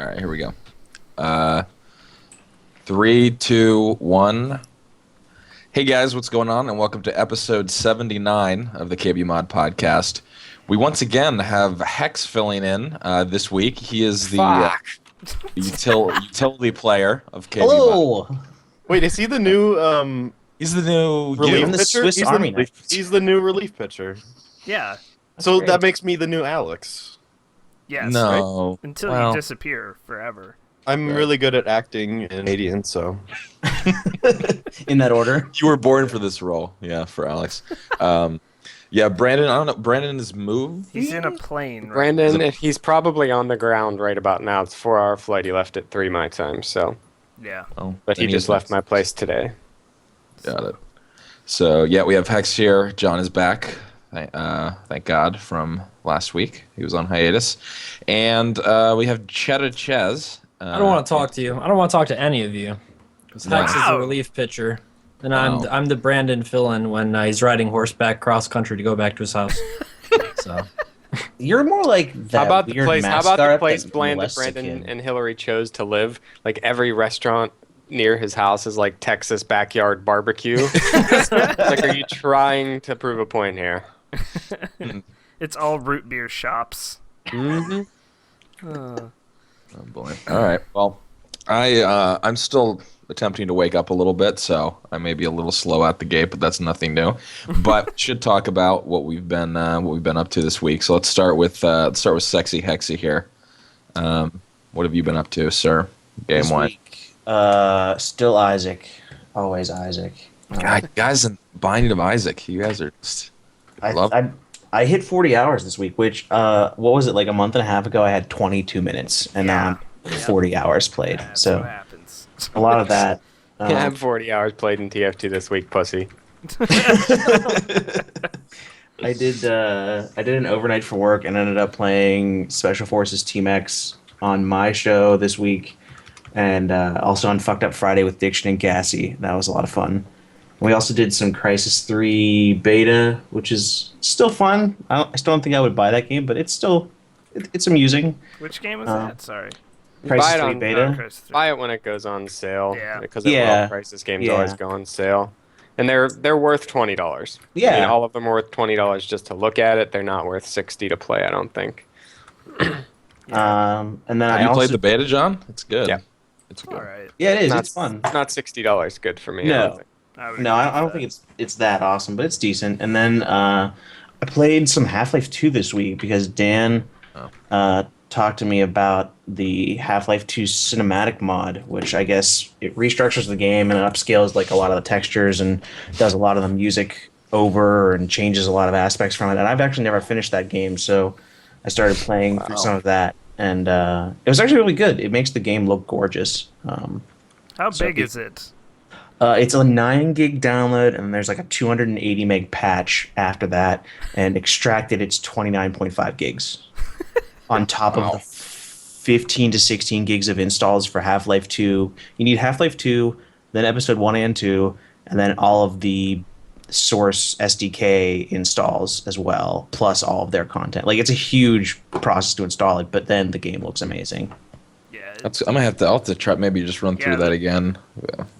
All right, here we go. 3, 2, 1. Hey guys, what's going on? And welcome to episode 79 of the KBMOD podcast. We once again have Hex filling in this week. He is the utility player of KBMOD. Hello. Wait, is he the new He's the new relief I'm the pitcher? Swiss Army knife. He's the new relief pitcher. Yeah. So great. that makes me the new Alex. Yes. No. Until Well, you disappear forever. I'm really good at acting and Canadian, so In that order. you were born for this role. Yeah, for Alex. Yeah, Brandon, I don't know. Brandon has moved. He's in a plane. Right? Brandon, he's probably on the ground right about now. It's a 4-hour flight. He left at 3 my time, so. Yeah. Oh, But he then just left my place today. Got it. So, yeah, we have Hex here. John is back. Thank God, from last week. He was on hiatus. And we have Chezz. I don't want to talk to you. I don't want to talk to any of you. Because Hex is Wow. a relief pitcher. And Wow. I'm the Brandon fill-in when he's riding horseback cross-country to go back to his house. So You're more like that How about the weird place? How mascot about the that place Brandon molests a kid. and Hillary chose to live? Like every restaurant near his house is like Texas backyard barbecue. Like, are you trying to prove a point here? It's all root beer shops. Mm-hmm. Uh, Oh boy. All right. Well, I'm still attempting to wake up a little bit, so I may be a little slow out the gate, but that's nothing new. But should talk about what we've been up to this week. So let's start with Sexy Hexy here. What have you been up to, sir? Game This one. week, still Isaac. Always Isaac. Guys in Binding of Isaac. You guys are just love. I hit 40 hours this week, which, what was it, like a month and a half ago? I had 22 minutes, and now I'm 40 hours played. that's So what happens. a lot of that. I have 40 hours played in TF2 this week, pussy. I did an overnight for work and ended up playing Special Forces Team X on my show this week, and also on Fucked Up Friday with Diction and Cassie. That was a lot of fun. We also did some Crisis 3 beta, which is still fun. I still don't think I would buy that game, but it's still it's amusing. Which game was that? Sorry. Crisis Buy it 3 on- beta. Crisis 3. Buy it when it goes on sale. Yeah. Because Yeah. all Crisis games Yeah. always go on sale. And they're worth $20. Yeah. I mean, all of them are worth $20 just to look at it. They're not worth $60 to play, I don't think. And then Have I you also played the beta, John? It's good. Yeah. It's good. All right. yeah, it is. Not- It's fun. Not $60 good for me. I No. don't think. No, I don't think it's that awesome, but it's decent. And then I played some Half-Life 2 this week because Dan talked to me about the Half-Life 2 cinematic mod, which I guess it restructures the game and it upscales like a lot of the textures and does a lot of the music over and changes a lot of aspects from it. And I've actually never finished that game, so I started playing through some of that, and it was actually really good. It makes the game look gorgeous. How So big it- is it? It's a 9 gig download, and there's like a 280 meg patch after that, and extracted it's 29.5 gigs on top of the 15 to 16 gigs of installs for Half-Life 2. You need Half-Life 2, then Episode 1 and 2, and then all of the Source SDK installs as well, plus all of their content. Like, it's a huge process to install it, but then the game looks amazing. Yeah. I'll have to try maybe just run through Yeah, that again.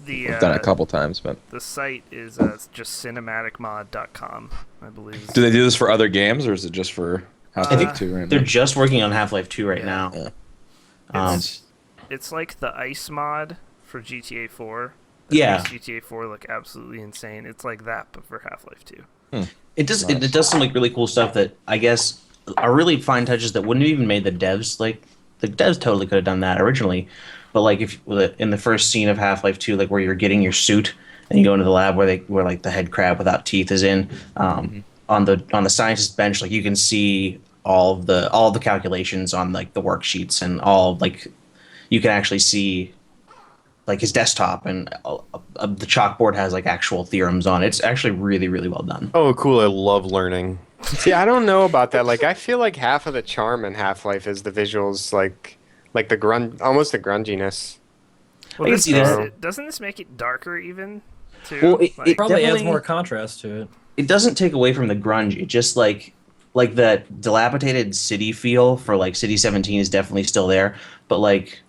The I've done it a couple times, but the site is just cinematicmod.com, I believe. do they do this for other games or is it just for Half-Life 2 right They're now? just working on Half-Life 2 right now. Yeah. It's like the ice mod for GTA 4. Yeah. Makes GTA 4 look absolutely insane. It's like that, but for Half-Life 2. It does. It does some like really cool stuff that I guess are really fine touches that wouldn't have even made the devs like the devs totally could have done that originally, but like if in the first scene of Half-Life 2, like where you're getting your suit and you go into the lab where like the head crab without teeth is in, on the scientist bench, like you can see all of the calculations on like the worksheets and all like you can actually see like his desktop and the chalkboard has like actual theorems on it. It's actually really, really well done. Oh, cool! I love learning. See, I don't know about that. Like, I feel like half of the charm in Half-Life is the visuals, like the almost the grunginess. Well, I can see that. Doesn't this make it darker even? Too? Well, it Probably adds definitely- more contrast to it. It doesn't take away from the grunge. It just like like that dilapidated city feel for like City 17 is definitely still there, but like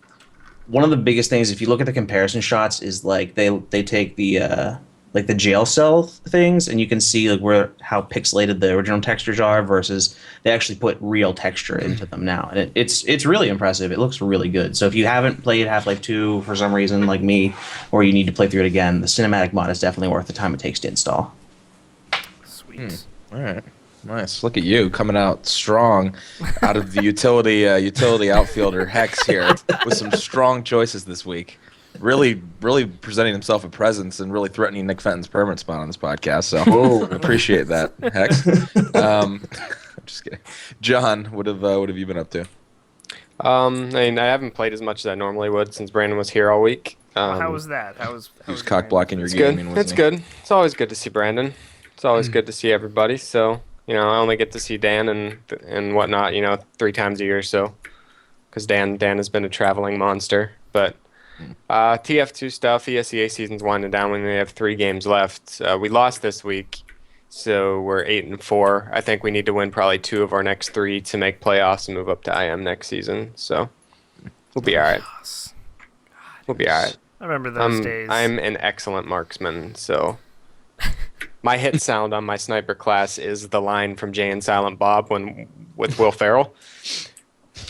one of the biggest things, if you look at the comparison shots, is like they take the like the jail cell things, and you can see like how pixelated the original textures are versus they actually put real texture into them now, and it's really impressive. It looks really good. So if you haven't played Half-Life 2 for some reason, like me, or you need to play through it again, the cinematic mod is definitely worth the time it takes to install. Sweet. All right. Nice. Look at you coming out strong out of the utility outfielder Hex here with some strong choices this week. Really presenting himself a presence and really threatening Nick Fenton's permanent spot on this podcast. So appreciate that, Hex. I'm just kidding. John, what have you been up to? I mean, I haven't played as much as I normally would since Brandon was here all week. How was that? He was cock blocking your It's gaming. good. It's good. It's always good to see Brandon. It's always good to see everybody. So I only get to see Dan and whatnot. 3 times a year. So because Dan has been a traveling monster. But TF2 stuff. ESEA season's winding down. We only have 3 games left. We lost this week, so we're 8-4. I think we need to win probably 2 of our next 3 to make playoffs and move up to IM next season. So we'll be all right. We'll be all right. I remember those days. I'm an excellent marksman, so my hit sound on my sniper class is the line from Jay and Silent Bob with Will Ferrell.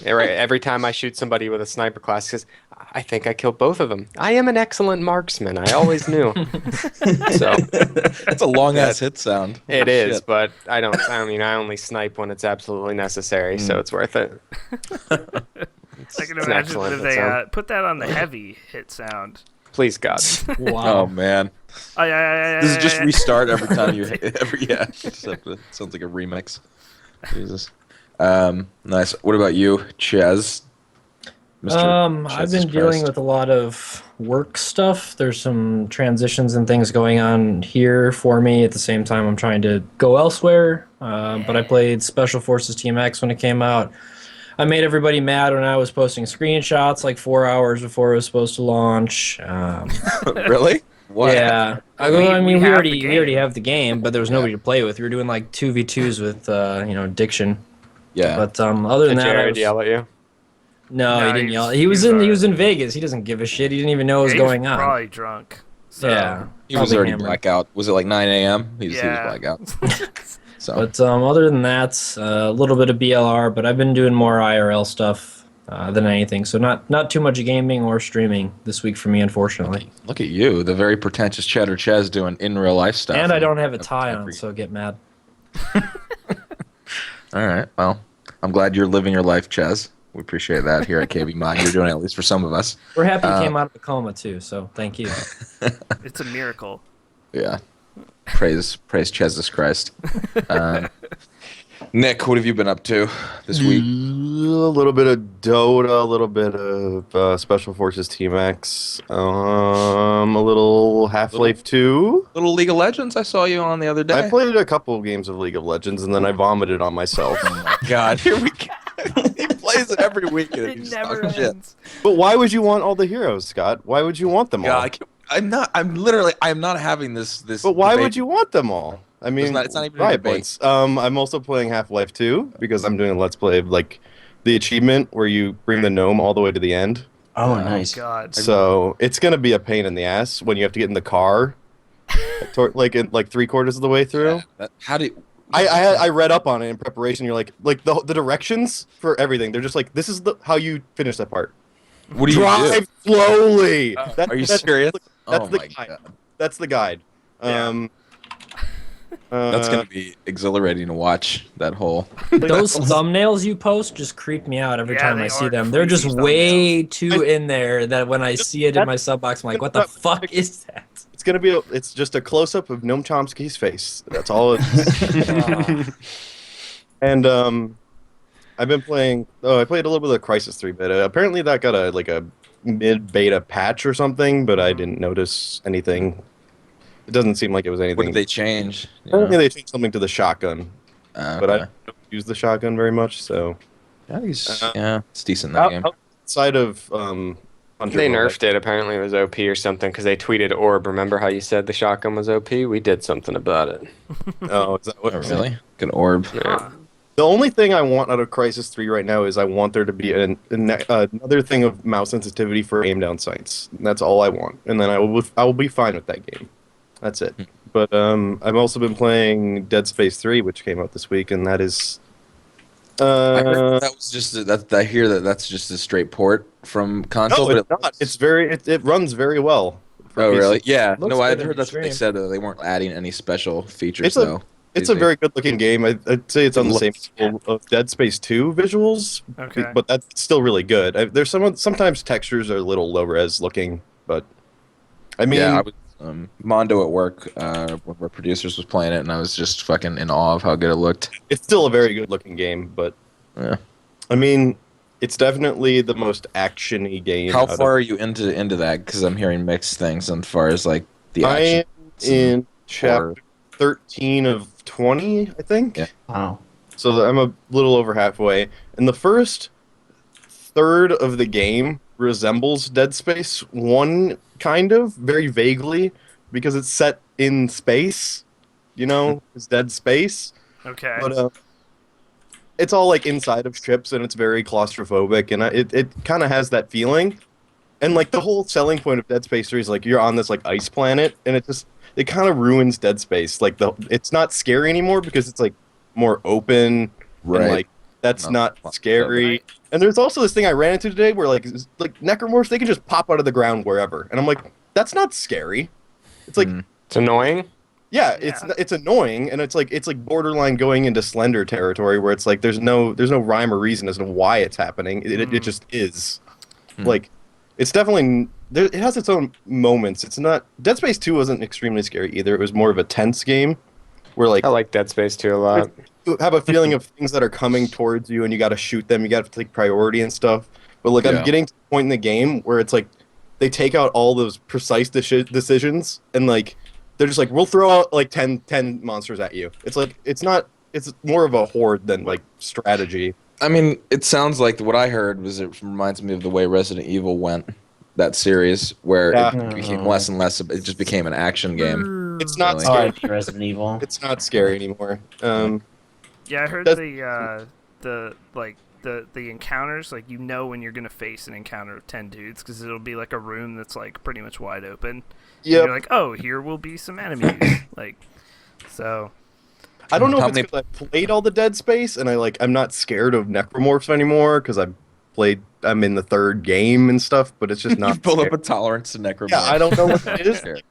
Every time I shoot somebody with a sniper class, because I think I killed both of them. I am an excellent marksman. I always knew. So That's a long ass hit sound. it is, Shit. but I only snipe when it's absolutely necessary, so it's worth it. I can It's an imagine excellent if hit they sound. put that on the heavy hit sound. Please God. Oh Wow. man, this is just restart every time you Sounds like a remix. Jesus. Nice. What about you, Chezz? I've been dealing with a lot of work stuff. There's some transitions and things going on here for me. At the same time, I'm trying to go elsewhere. But I played Special Forces Team X when it came out. I made everybody mad when I was posting screenshots like 4 hours before it was supposed to launch. Really? What? Yeah. We have the We already have the game, but there was nobody to play with. We were doing like 2v2s with Diction. Yeah. But other than Did that, I Jared was... yell at you? No, No, he didn't he yell. was- He was he was in Vegas. He doesn't give a shit. He didn't even know what was Yeah, going he on. Probably drunk. So, Yeah. He was probably already hammered. blackout. Was it like 9 a.m.? He was Yeah. blackout. So But other than that, a little bit of BLR. But I've been doing more IRL stuff than anything. So not too much gaming or streaming this week for me, unfortunately. look at you, the very pretentious Cheddar Chezz doing in real life stuff. And I don't have a tie on, so get mad. All right. Well, I'm glad you're living your life, Chezz. We appreciate that here at KBMOD. You're doing it at least for some of us. We're happy you came out of a coma too. So thank you. it's a miracle. Yeah. Praise Jesus Christ. Nick, what have you been up to this week? A little bit of Dota, a little bit of Special Forces Team X, a little Half-Life 2. Little League of Legends. I saw you on the other day. I played a couple of games of League of Legends, and then I vomited on myself. God, here we go. He plays it every week. And It he's never talking shit. ends. But why would you want all the heroes, Scott? Why would you want them all? God, I'm not having this. But why debate. would you want them all? I mean, it's not even a riot debate. points. I'm also playing Half-Life 2 because I'm doing a Let's Play of, like, the achievement where you bring the gnome all the way to the end. Oh, nice. God. So it's gonna be a pain in the ass when you have to get in the car, like 3/4 of the way through. How do you, I read up on it in preparation. You're like the directions for everything. They're just like, this is how you finish that part. what do you Drive do? slowly. Are you serious? That's Oh the my guide. God. That's the guide. Yeah. That's gonna be exhilarating to watch that whole. Those thumbnails you post just creep me out every Yeah, time they I see are them. They're just creepy way too in there that when I see it in my sub box, I'm like, what the fuck is that? It's gonna be. It's just a close up of Noam Chomsky's face. That's all. And I've been playing. Oh, I played a little bit of Crisis 3 beta. Apparently that got a mid beta patch or something, but I didn't notice anything. It doesn't seem like it was anything. What did they change? You Apparently know? they changed something to the shotgun, but I Okay. don't use the shotgun very much. So Yeah, it's decent in that game. outside of Hunter They mode, nerfed it. Apparently it was OP or something because they tweeted Orb. Remember how you said the shotgun was OP? We did something about it. Oh, is that what? Oh, really? Good orb. Yeah. The only thing I want out of Crisis 3 right now is I want there to be another thing of mouse sensitivity for aim down sights. That's all I want, and then I will be fine with that game. That's it. But I've also been playing Dead Space 3, which came out this week, and that is. I heard that was just I hear that's just a straight port from console. No, but it's not. It's very. It runs very well. Oh, really? Yeah. Looks No, I good in heard the that's what they stream. said. That they weren't adding any special features, It's though. It's a very good-looking game. I'd say it's on the same level of Dead Space 2 visuals, Okay. but that's still really good. There's sometimes textures are a little low res looking, but I mean, yeah, I was Mondo at work. One of our producers was playing it, and I was just fucking in awe of how good it looked. it's still a very good-looking game. But Yeah. I mean, it's definitely the most action-y game. How far are you into that? Because I'm hearing mixed things as far as like the I action. am in horror. chapter 13 of 20, I think. Yeah. Wow. So I'm a little over halfway. And the first third of the game resembles Dead Space 1, kind of, very vaguely, because it's set in space. You know, it's Dead Space. Okay. But it's all like inside of ships, and it's very claustrophobic, and it kind of has that feeling. And like the whole selling point of Dead Space 3 is like you're on this like ice planet, and it kind of ruins Dead Space. Like it's not scary anymore because it's like more open, Right. and like that's Not not scary. And there's also this thing I ran into today where like necromorphs, they can just pop out of the ground wherever, and I'm like, that's not scary. It's like It's annoying. yeah, Yeah. it's annoying, and it's like borderline going into Slender territory where it's like there's no rhyme or reason as to why it's happening. It just is. Like, it's definitely it has its own moments. It's not Dead Space 2 wasn't extremely scary either. It was more of a tense game where like I like Dead Space 2 a lot. you have a feeling of things that are coming towards you, and you got to shoot them. You got to take priority and stuff. But like Yeah. I'm getting to the point in the game where it's like they take out all those precise decisions, and like they're just like, we'll throw out like 10 monsters at you. It's like it's more of a horde than like strategy. I mean, it sounds like what I heard was it reminds me of the way Resident Evil went, that series, where Yeah. it became less and less. It just became an action game. It's not Really? scary. R.I.P. Resident Evil. It's not scary anymore. Yeah, I heard That's- the encounters, like, you know when you're gonna face an encounter of 10 dudes because it'll be like a room that's like pretty much wide open. And Yep. you're like, oh, here will be some enemies. Like, so I don't know How if it's because I played all the Dead Space and I'm not scared of necromorphs anymore because I'm in the third game and stuff, but it's just not. You've built up scary. a tolerance to necromorphs. Yeah, I don't know what it is. Scared.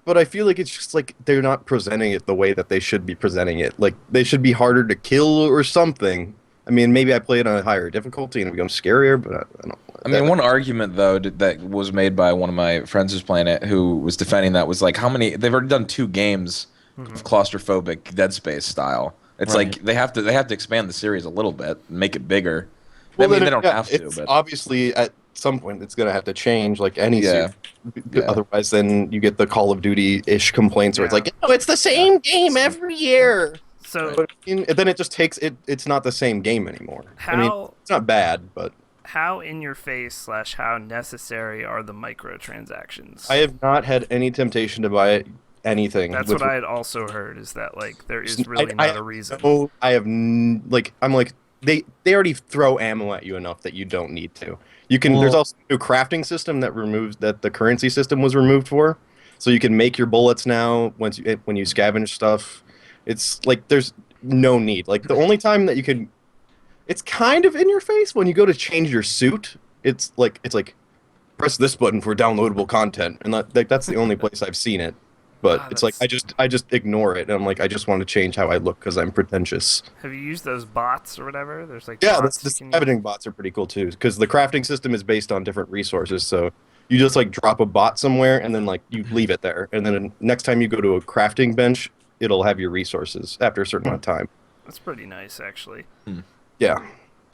But I feel like it's just like they're not presenting it the way that they should be presenting it. Like they should be harder to kill or something. I mean, maybe I play it on a higher difficulty and it becomes scarier, but I don't. I mean, one argument though that was made by one of my friends who's playing it, who was defending that, was like, how many? They've already done 2 games of claustrophobic Dead Space style. It's Right. like they have to expand the series a little bit, make it bigger. Well, I mean, then, they don't yeah, have to, it's but obviously at some point it's gonna have to change, like any Yeah. series. Yeah. Otherwise, then you get the Call of Duty-ish complaints where it's Yeah. like, oh, it's the same game every year. so But then it just takes it. It's not the same game anymore. I mean, how it's not bad, but how in your face / how necessary are the microtransactions? I have not had any temptation to buy anything. That's with- what I had also heard, is that like there is I- really I not a have reason. No, I have I'm like they already throw ammo at you enough that you don't need to. You can. There's Well- also a new crafting system that the currency system was removed for, so you can make your bullets now when you scavenge stuff. It's like there's no need. Like the only time that you can, it's kind of in your face when you go to change your suit. It's like press this button for downloadable content, and that's the only place I've seen it. But Ah, it's like I just ignore it, and I'm like, I just want to change how I look because I'm pretentious. Have you used those bots or whatever? There's like Yeah, bots the you can use. scavenging bots are pretty cool too, because the crafting system is based on different resources. So you just like drop a bot somewhere, and then like you leave it there, and then next time you go to a crafting bench, it'll have your resources after a certain amount of time. That's pretty nice, actually. Yeah.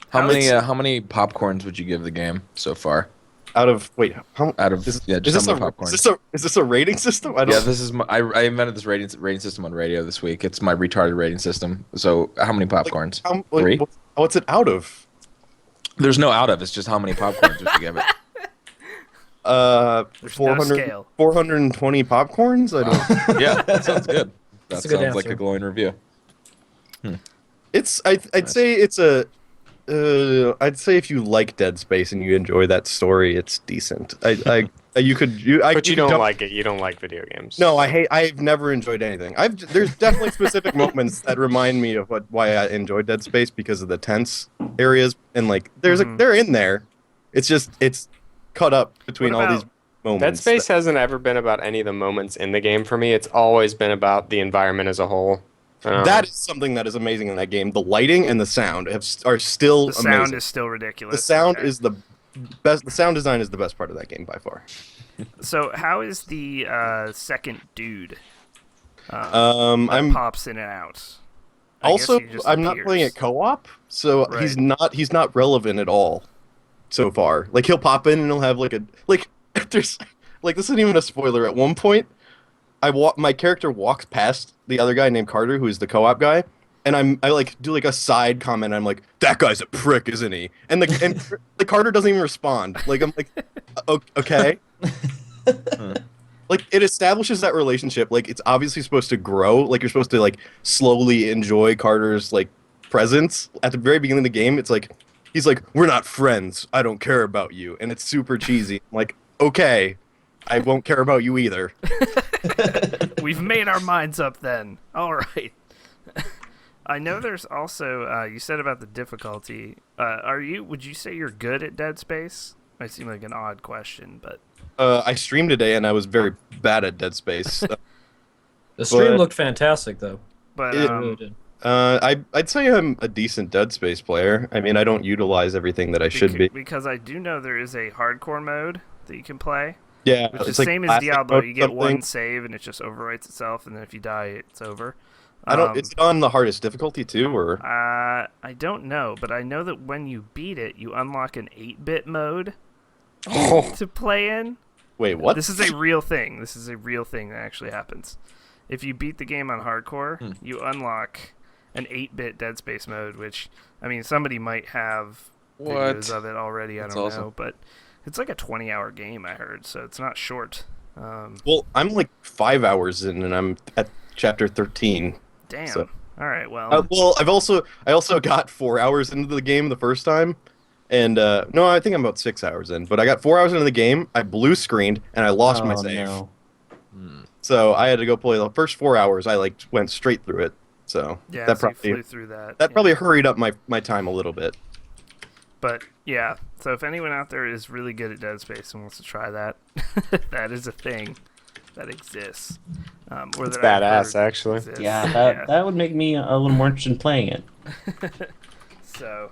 how How many popcorns would you give the game so far? Out of wait, how Out of is, yeah, is just this how a many popcorns? is this a rating system? I don't. Yeah, this is I invented this rating system on radio this week. It's my retarded rating system. So how many popcorns? How, Three? What's it out of? There's no out of. It's just how many popcorns would you give it? There's no 400, scale. 420 popcorns. I don't. Yeah, that sounds good. That That's a good sounds like answer. a glowing review. I'd say it's a. I'd say if you like Dead Space and you enjoy that story, it's decent. You could you. But you don't like it. You don't like video games. No, I've never enjoyed anything. There's definitely specific moments that remind me of why I enjoyed Dead Space because of the tense areas and like they're in there. It's cut up between all these moments. Dead Space hasn't ever been about any of the moments in the game for me. It's always been about the environment as a whole. That is something that is amazing in that game. The lighting and the sound are still amazing. The sound is still ridiculous. The sound is the best. The sound design is the best part of that game by far. So how is the second dude? I'm pops in and out. Also, I'm not playing it co-op, so Right. he's not relevant at all so far. Like he'll pop in and he'll have there's this isn't even a spoiler. At one point, my character walks past the other guy named Carter, who is the co-op guy, and I like do like a side comment. I'm like, that guy's a prick, isn't he? And the Carter doesn't even respond. Like I'm like, okay. Like it establishes that relationship. Like it's obviously supposed to grow. Like you're supposed to like slowly enjoy Carter's like presence. At the very beginning of the game, it's like he's like, we're not friends. I don't care about you, and it's super cheesy. I'm like, okay, I won't care about you either. We've made our minds up then. All right. I know there's also you said about the difficulty. Would you say you're good at Dead Space? Might seem like an odd question, but I streamed today and I was very bad at Dead Space. The stream looked fantastic though. But It really did. I'd say I'm a decent Dead Space player. I mean, I don't utilize everything that I should be. Because I do know there is a hardcore mode that you can play. Yeah, Which is it's the like same as classic Diablo. mode You get one something. save and it just overwrites itself, and then if you die, it's over. It's on the hardest difficulty too, or I don't know, but I know that when you beat it, you unlock an 8-bit mode to play in. wait, what? This is a real thing. This is a real thing that actually happens. If you beat the game on hardcore, you unlock an 8-bit Dead Space mode, which, I mean, somebody might have videos of it already. That's I don't awesome. know, but it's like a 20-hour game, I heard, so it's not short. Well, I'm like 5 hours in, and I'm at chapter 13. Damn. So- All right, well. Well, I also got 4 hours into the game the first time, and no, I think I'm about 6 hours in. But I got 4 hours into the game, I blue screened, and I lost my save. No. So I had to go play the first 4 hours. I like went straight through it. So Yeah, that so you probably flew through that. that yeah. probably hurried up my time a little bit. But yeah, so if anyone out there is really good at Dead Space and wants to try that, that is a thing that exists. Or It's that I've badass, heard actually. exists. Yeah, that would make me a little more interested in playing it. So,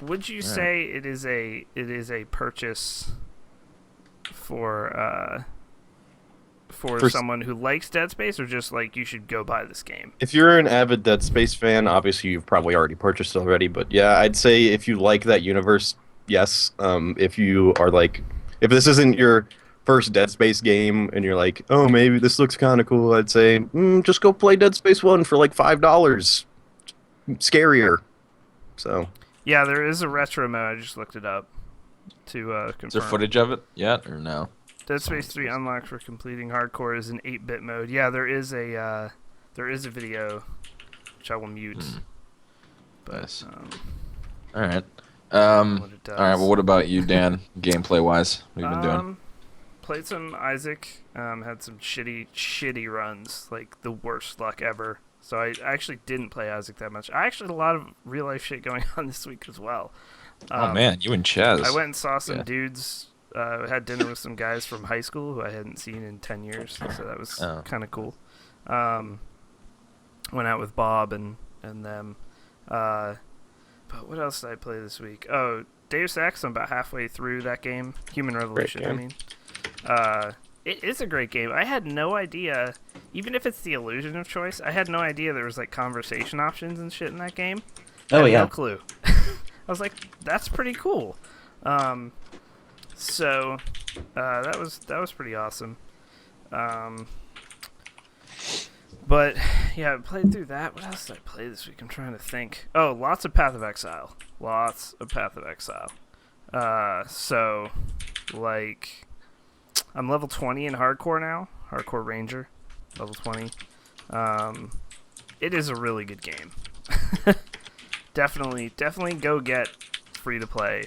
would you say it is a purchase for someone who likes Dead Space, or just like you should go buy this game? If you're an avid Dead Space fan, obviously you've probably already purchased it already. But yeah, I'd say if you like that universe, yes. If you are like, if this isn't your first Dead Space game and you're like, oh, maybe this looks kind of cool, I'd say just go play Dead Space 1 for like $5. Scarier. So Yeah, there is a retro mode. I just looked it up to confirm. Is there footage of it yet or no? Dead Space 3 unlocked for completing hardcore is an 8-bit mode. Yeah, there is a video, which I will mute. But Nice. All right. what it does. All right. Well, what about you, Dan? Gameplay wise, what have you been doing? Played some Isaac. Had some shitty runs, like the worst luck ever. So I actually didn't play Isaac that much. I actually had a lot of real life shit going on this week as well. Oh man, you and Chezz. I went and saw some Yeah. dudes. Had dinner with some guys from high school who I hadn't seen in 10 years, so that was kind of cool. Went out with Bob and them. But what else did I play this week? Oh, Deus Ex. I'm about halfway through that game. Human Revolution, I game. mean. It is a great game. I had no idea, even if it's the illusion of choice, I had no idea there was like conversation options and shit in that game. I Oh had yeah. no clue. I was like, that's pretty cool. So that was pretty awesome. But yeah, I played through that. What else did I play this week? I'm trying to think. Oh, lots of Path of Exile. So like I'm level 20 in hardcore now. Hardcore Ranger, level 20. It is a really good game. definitely go get free to play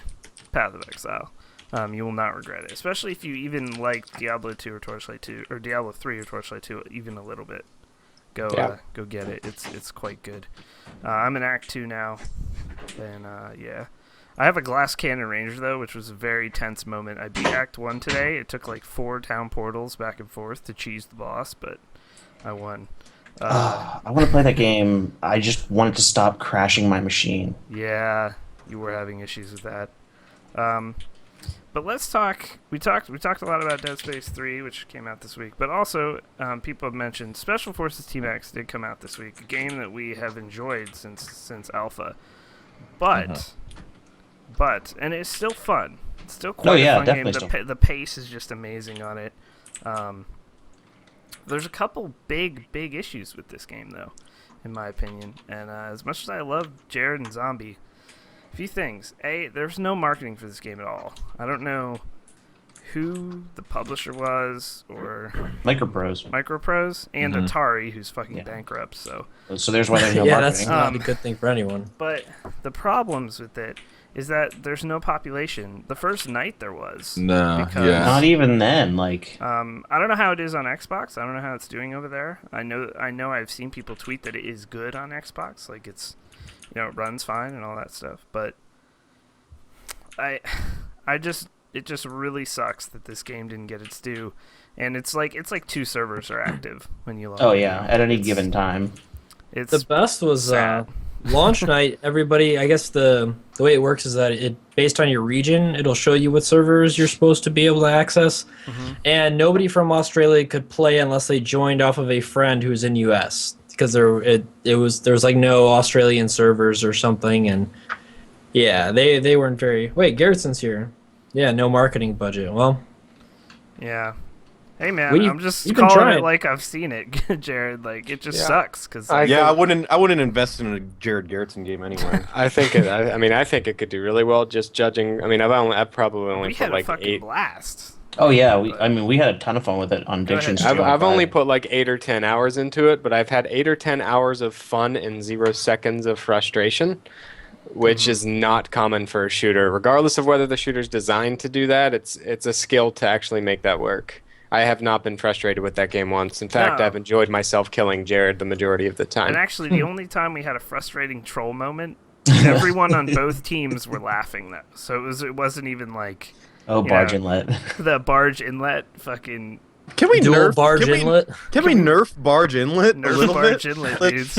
Path of Exile. You will not regret it, especially if you even like Diablo 2 or Torchlight 2 or Diablo 3 or Torchlight 2 even a little bit. Go get it. It's quite good. I'm in Act 2 now, and yeah. I have a Glass Cannon Ranger though, which was a very tense moment. I beat Act 1 today. It took like 4 town portals back and forth to cheese the boss, but I won. I want to play that game. I just want it to stop crashing my machine. Yeah, you were having issues with that. But let's talk. We talked a lot about Dead Space 3, which came out this week. But also, people have mentioned Special Forces Team X did come out this week, a game that we have enjoyed since Alpha. But and it's still fun. It's still quite a fun game. The pace is just amazing on it. There's a couple big issues with this game, though, in my opinion. And as much as I love Jared and Zombie, a few things. A, there's no marketing for this game at all. I don't know who the publisher was, or Microprose and Atari, who's fucking bankrupt. So there's why there's no marketing. That's not a good thing for anyone. But the problems with it is that there's no population. The first night there was. Not even then. Like, I don't know how it is on Xbox. I don't know how it's doing over there. I know I've seen people tweet that it is good on Xbox. Like it's, it runs fine and all that stuff. But it just really sucks that this game didn't get its due. And it's like 2 servers are active when you log in. At any given time. It's the best was launch night. Everybody, I guess the way it works is that it based on your region, it'll show you what servers you're supposed to be able to access. And nobody from Australia could play unless they joined off of a friend who's in US, because there was like no Australian servers or something. And yeah, they weren't very. Wait, Garrettsen's here. Yeah, no marketing budget. Well, yeah. Hey man, I'm just calling it like I've seen it, Jared. Like it just sucks because I wouldn't invest in a Jared Garrettsen game anyway. I think it could do really well. Just judging, I've probably only put like 8. Blast. Oh yeah, we had a ton of fun with it on Diction. I've only put like 8 or 10 hours into it, but I've had 8 or 10 hours of fun and 0 seconds of frustration, which is not common for a shooter. Regardless of whether the shooter's designed to do that, it's a skill to actually make that work. I have not been frustrated with that game once. In fact, I've enjoyed myself killing Jared the majority of the time. And actually, the only time we had a frustrating troll moment, everyone on both teams were laughing. So it wasn't even like barge inlet. The barge inlet, fucking. Can we nerf barge inlet? Can we nerf barge inlet? Nerf barge inlet, dudes.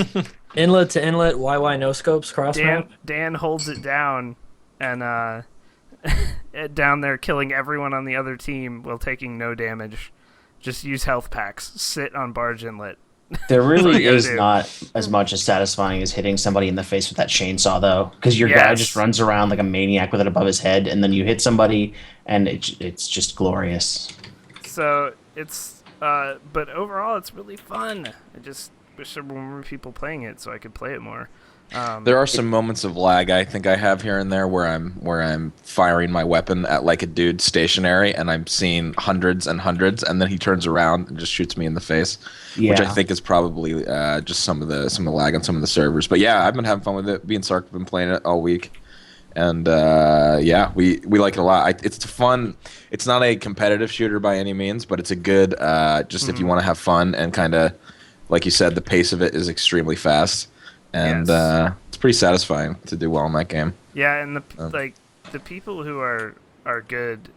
Inlet to inlet, YY no scopes cross map. Dan holds it down, and down there killing everyone on the other team while taking no damage. Just use health packs. Sit on barge inlet. There really is not as much as satisfying as hitting somebody in the face with that chainsaw, though, because your guy just runs around like a maniac with it above his head, and then you hit somebody, and it's just glorious. So it's, but overall, it's really fun. I just wish there were more people playing it so I could play it more. There are some moments of lag I think I have here and there where I'm firing my weapon at like a dude stationary and I'm seeing hundreds and hundreds, and then he turns around and just shoots me in the face, which I think is probably just some of the lag on some of the servers. But yeah, I've been having fun with it. Me and Sark have been playing it all week, and we like it a lot. It's fun. It's not a competitive shooter by any means, but it's a good just if you want to have fun, and kind of like you said, the pace of it is extremely fast. And it's pretty satisfying to do well in that game. Yeah, and the people who are good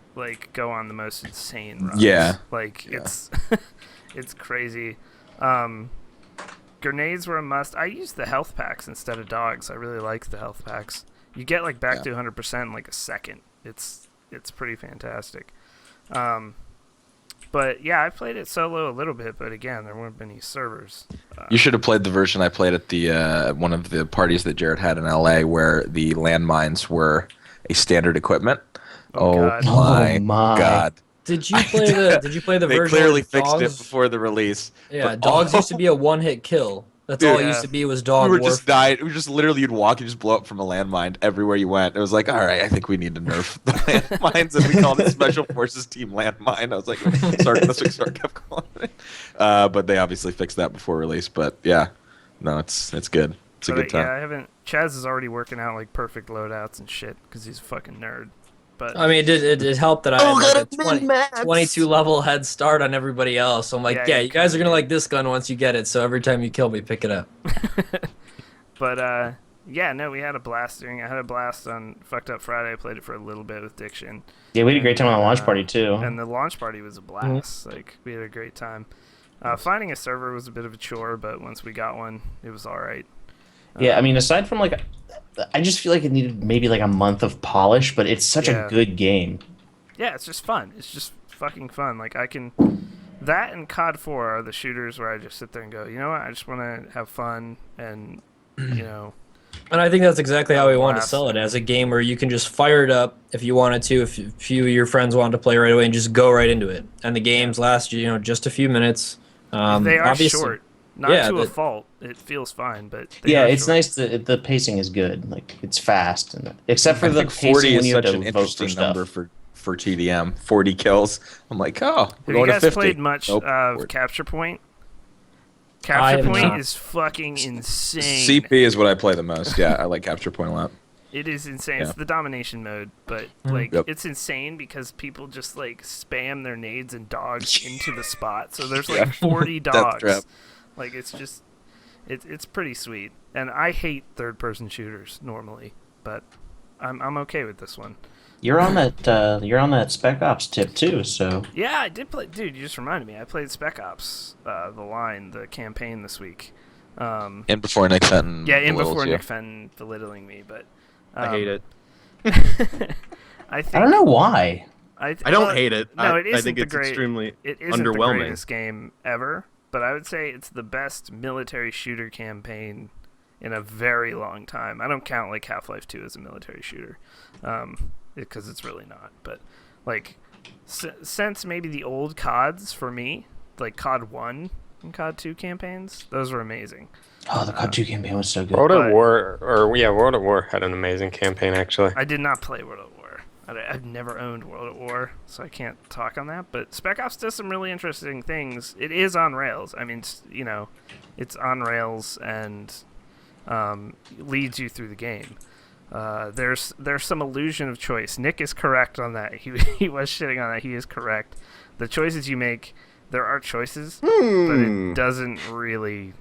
go on the most insane runs. Yeah, it's it's crazy. Grenades were a must. I used the health packs instead of dogs. I really liked the health packs. You get back to 100% in a second. It's pretty fantastic. But yeah, I played it solo a little bit, but again, there weren't many servers. You should have played the version I played at the one of the parties that Jared had in LA, where the landmines were a standard equipment. Oh my god! Did you play the they version? They clearly where fixed it before the release. Yeah, dogs used to be a one-hit kill. That's all it used to be was dog warfare. Just died. We just literally you'd walk and just blow up from a landmine everywhere you went. It was like, all right, I think we need to nerf the landmines, and we called it Special Forces Team Landmine. I was like, sorry, that's what Sark kept calling it. But they obviously fixed that before release. But yeah, no, it's good. It's a good time. Yeah, I haven't. Chezz is already working out like perfect loadouts and shit because he's a fucking nerd. But I mean, it helped that I had like a 22 level head start on everybody else. So I'm like, yeah, you guys are gonna like this gun once you get it. So every time you kill me, pick it up. But yeah, no, we had a blast I had a blast on Fucked Up Friday. I played it for a little bit with Diction. Yeah, we had a great time on the launch party too. And the launch party was a blast. Like, we had a great time. Finding a server was a bit of a chore, but once we got one, it was all right. Yeah, I mean, aside from like, I just feel like it needed maybe like a month of polish, but it's such a good game. Yeah, it's just fun. It's just fucking fun. Like, that and COD 4 are the shooters where I just sit there and go, you know what, I just want to have fun and, you know. And I think that's exactly how we want to sell it, as a game where you can just fire it up if you wanted to, if a few of your friends wanted to play right away, and just go right into it. And the games last, just a few minutes. They are short. Not to a fault. It feels fine, but it's nice that the pacing is good. Like, it's fast, and except for the pacing 40 when is you have such to an vote interesting for number stuff. for TDM. 40 kills. I'm like, oh, we're Have going you to guys 50. played much of Capture Point? Capture Point is fucking insane. CP is what I play the most. Yeah, I like Capture Point a lot. It is insane. It's the domination mode, but like it's insane because people just like spam their nades and dogs into the spot. So there's like 40 dogs. Like, it's just it's pretty sweet. And I hate third-person shooters normally, but I'm okay with this one. You're on that Spec Ops tip too, so Yeah, I did play. Dude, you just reminded me. I played Spec Ops, the campaign this week. In before Nick Fenton. Yeah, in before Nick Fenton belittling me, but I hate it. I don't know why. I don't hate it. No, it isn't I think it's extremely it isn't underwhelming. the greatest game ever, but I would say it's the best military shooter campaign in a very long time. I don't count like Half-Life 2 as a military shooter, because it's really not. But like, since maybe the old CODs for me, like COD 1 and COD 2 campaigns, those were amazing. Oh, the COD 2 campaign was so good. World at War had an amazing campaign, actually. I did not play World at War. I've never owned World at War, so I can't talk on that. But Spec Ops does some really interesting things. It is on rails. I mean, it's on rails and leads you through the game. There's some illusion of choice. Nick is correct on that. He was shitting on that. He is correct. The choices you make, there are choices, but it doesn't really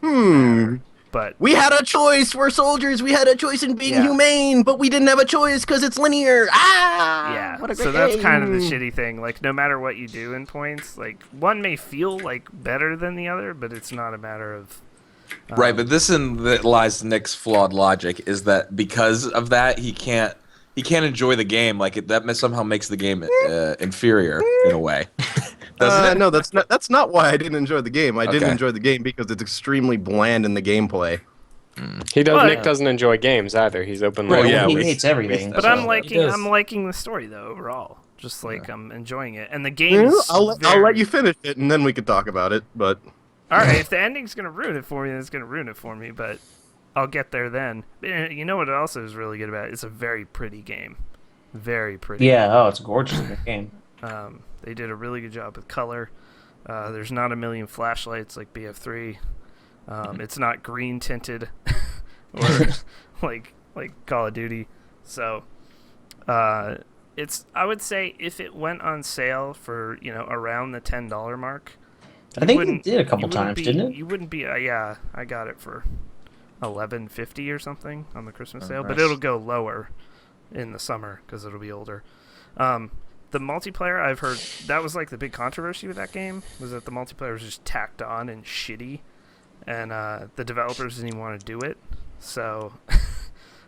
matter. But we had a choice. We're soldiers. We had a choice in being humane, but we didn't have a choice because it's linear. Yeah. What a great So that's game. kind of the shitty thing. Like, no matter what you do in points, like, one may feel like better than the other, but it's not a matter of. Right, but that lies Nick's flawed logic is that because of that he can't enjoy the game. Like, that somehow makes the game inferior in a way. No, that's not why I didn't enjoy the game. I didn't enjoy the game because it's extremely bland in the gameplay. Nick doesn't enjoy games either. He's openly. He hates everything. But I'm liking the story though overall. Just like I'm enjoying it, and the game. I'll let you finish it, and then we could talk about it. But all right, if the ending's gonna ruin it for me, then it's gonna ruin it for me. But I'll get there then. You know what also is really good about it? It's a very pretty game. Very pretty. Yeah. Oh, it's a gorgeous game. They did a really good job with color. There's not a million flashlights like BF3. It's not green tinted or like Call of Duty. So I would say if it went on sale for around the $10 mark. I think it did a couple times, didn't it? You wouldn't be. Yeah, I got it for $11.50 or something on the Christmas sale, but it'll go lower in the summer because it'll be older. The multiplayer, I've heard, that was like the big controversy with that game, was that the multiplayer was just tacked on and shitty, and the developers didn't even want to do it. So,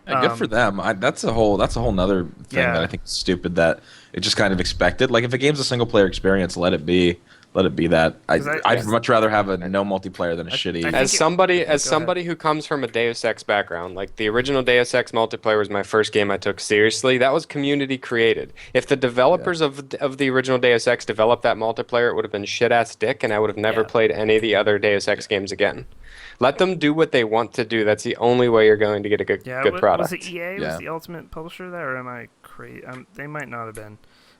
good for them. That's a whole nother thing that I think is stupid. That it just kind of expected. Like, if a game's a single player experience, let it be that. I'd much rather have a no multiplayer than a shitty. As somebody who comes from a Deus Ex background, like the original Deus Ex multiplayer was my first game I took seriously. That was community created. If the developers of the original Deus Ex developed that multiplayer, it would have been shit ass dick, and I would have never played any of the other Deus Ex games again. Let them do what they want to do. That's the only way you're going to get a good product. Was it EA? Was the ultimate publisher there, or am I crazy? They might not have been.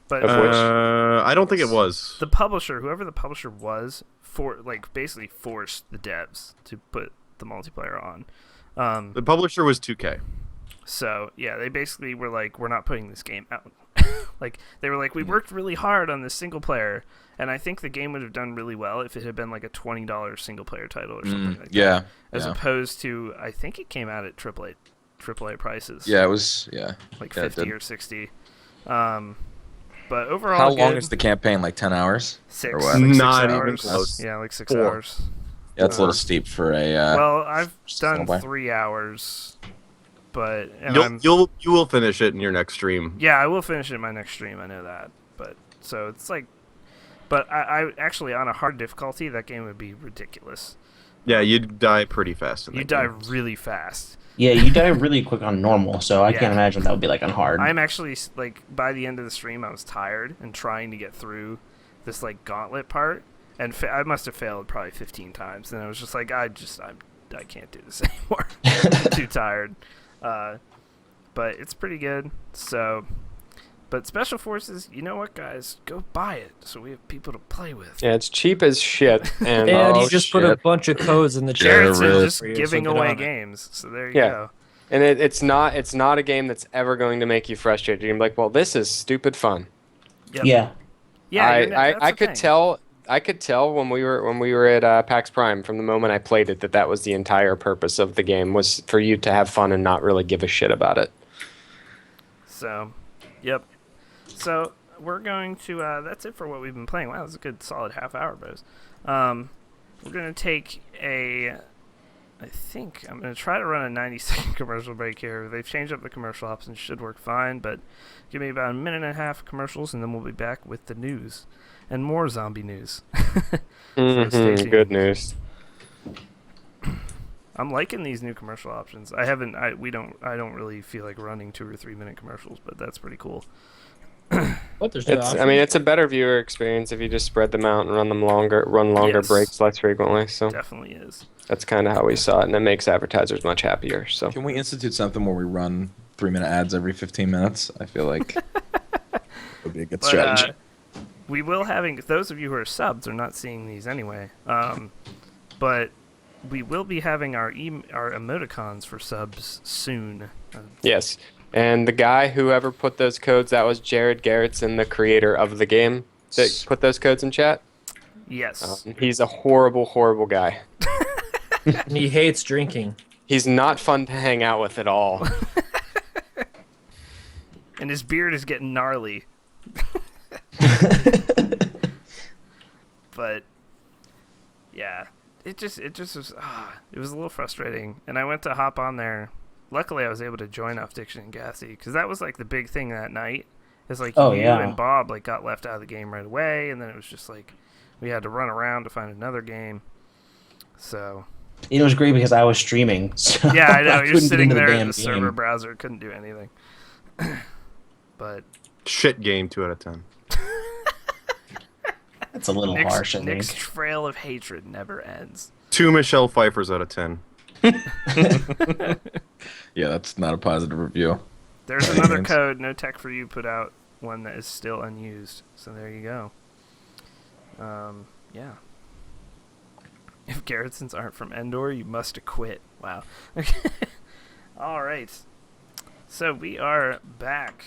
But I don't think it was. The publisher, whoever the publisher was, basically forced the devs to put the multiplayer on. The publisher was 2K. So yeah, they basically were like, we're not putting this game out. Like they were like, we worked really hard on this single player, and I think the game would have done really well if it had been like a $20 single player title or something like that. As opposed to, I think it came out at AAA prices. Yeah, it was. Yeah, like yeah, 50 or 60. But overall, how long good. is the campaign? Like 10 hours? 6. Or what? Like 6 Not hours. even close. Yeah, like 6 4. hours. Yeah, it's a little steep for a. Well, I've done single player. 3 hours, but You will finish it in your next stream. yeah, I will finish it in my next stream. I know that, but so it's like, but I actually on a hard difficulty that game would be ridiculous. Yeah, you'd die pretty fast. You die really fast. Yeah, you die really quick on normal, so I Yeah. can't imagine that would be like on hard. I'm actually like by the end of the stream, I was tired and trying to get through this like gauntlet part, and I must have failed probably 15 times. And I was just like, I can't do this anymore. I'm too tired. But it's pretty good. So, but Special Forces, you know what, guys, go buy it so we have people to play with. Yeah, it's cheap as shit. And And you just put a shit. bunch of codes in the chat. Jared's really. just giving away games. So there you Yeah. go. and it's not a game that's ever going to make you frustrated. You're like, well, this is stupid fun. Yep. Yeah. Yeah, I could tell. I could tell when we were at PAX Prime from the moment I played it that was the entire purpose of the game, was for you to have fun and not really give a shit about it. So, yep. So we're going to. That's it for what we've been playing. Wow, that's a good solid half hour, bros. We're gonna take a. I think I'm gonna try to run a 90-second commercial break here. They've changed up the commercial options, should work fine. But give me about a minute and a half of commercials, and then we'll be back with the news and more zombie news. So stay tuned. Good news. I'm liking these new commercial options. I don't really feel like running 2 or 3 minute commercials, but that's pretty cool. What? There's no option? It's a better viewer experience if you just spread them out and run longer Yes. breaks less frequently. So Definitely is. that's kind of how we saw it, and it makes advertisers much happier. So Can we institute something where we run 3-minute ads every 15 minutes? I feel like it would be a good But, strategy. we will those of you who are subs are not seeing these anyway. But we will be having our emoticons for subs soon. yes, and the guy whoever put those codes, that was Jared Garrettson, the creator of the game, that put those codes in chat. Yes. He's a horrible, horrible guy. And he hates drinking. He's not fun to hang out with at all. And his beard is getting gnarly. But yeah, it just was it was a little frustrating. And I went to hop on there. Luckily, I was able to join off Diction and Gassy, because that was like the big thing that night. It's like you and Bob like got left out of the game right away, and then it was just like we had to run around to find another game. So It was great because I was streaming. So yeah, I know I you're couldn't get sitting into there in damn the server game. browser, couldn't do anything. But Shit game, 2 out of 10. That's a little harsh, I Nick's think. trail of hatred never ends. 2 Michelle Pfeiffers out of 10. Yeah, that's not a positive review. There's another code, No Tech For You put out one that is still unused. So there you go. Yeah. If Garrisons aren't from Endor, you must acquit. Wow. All right. So we are back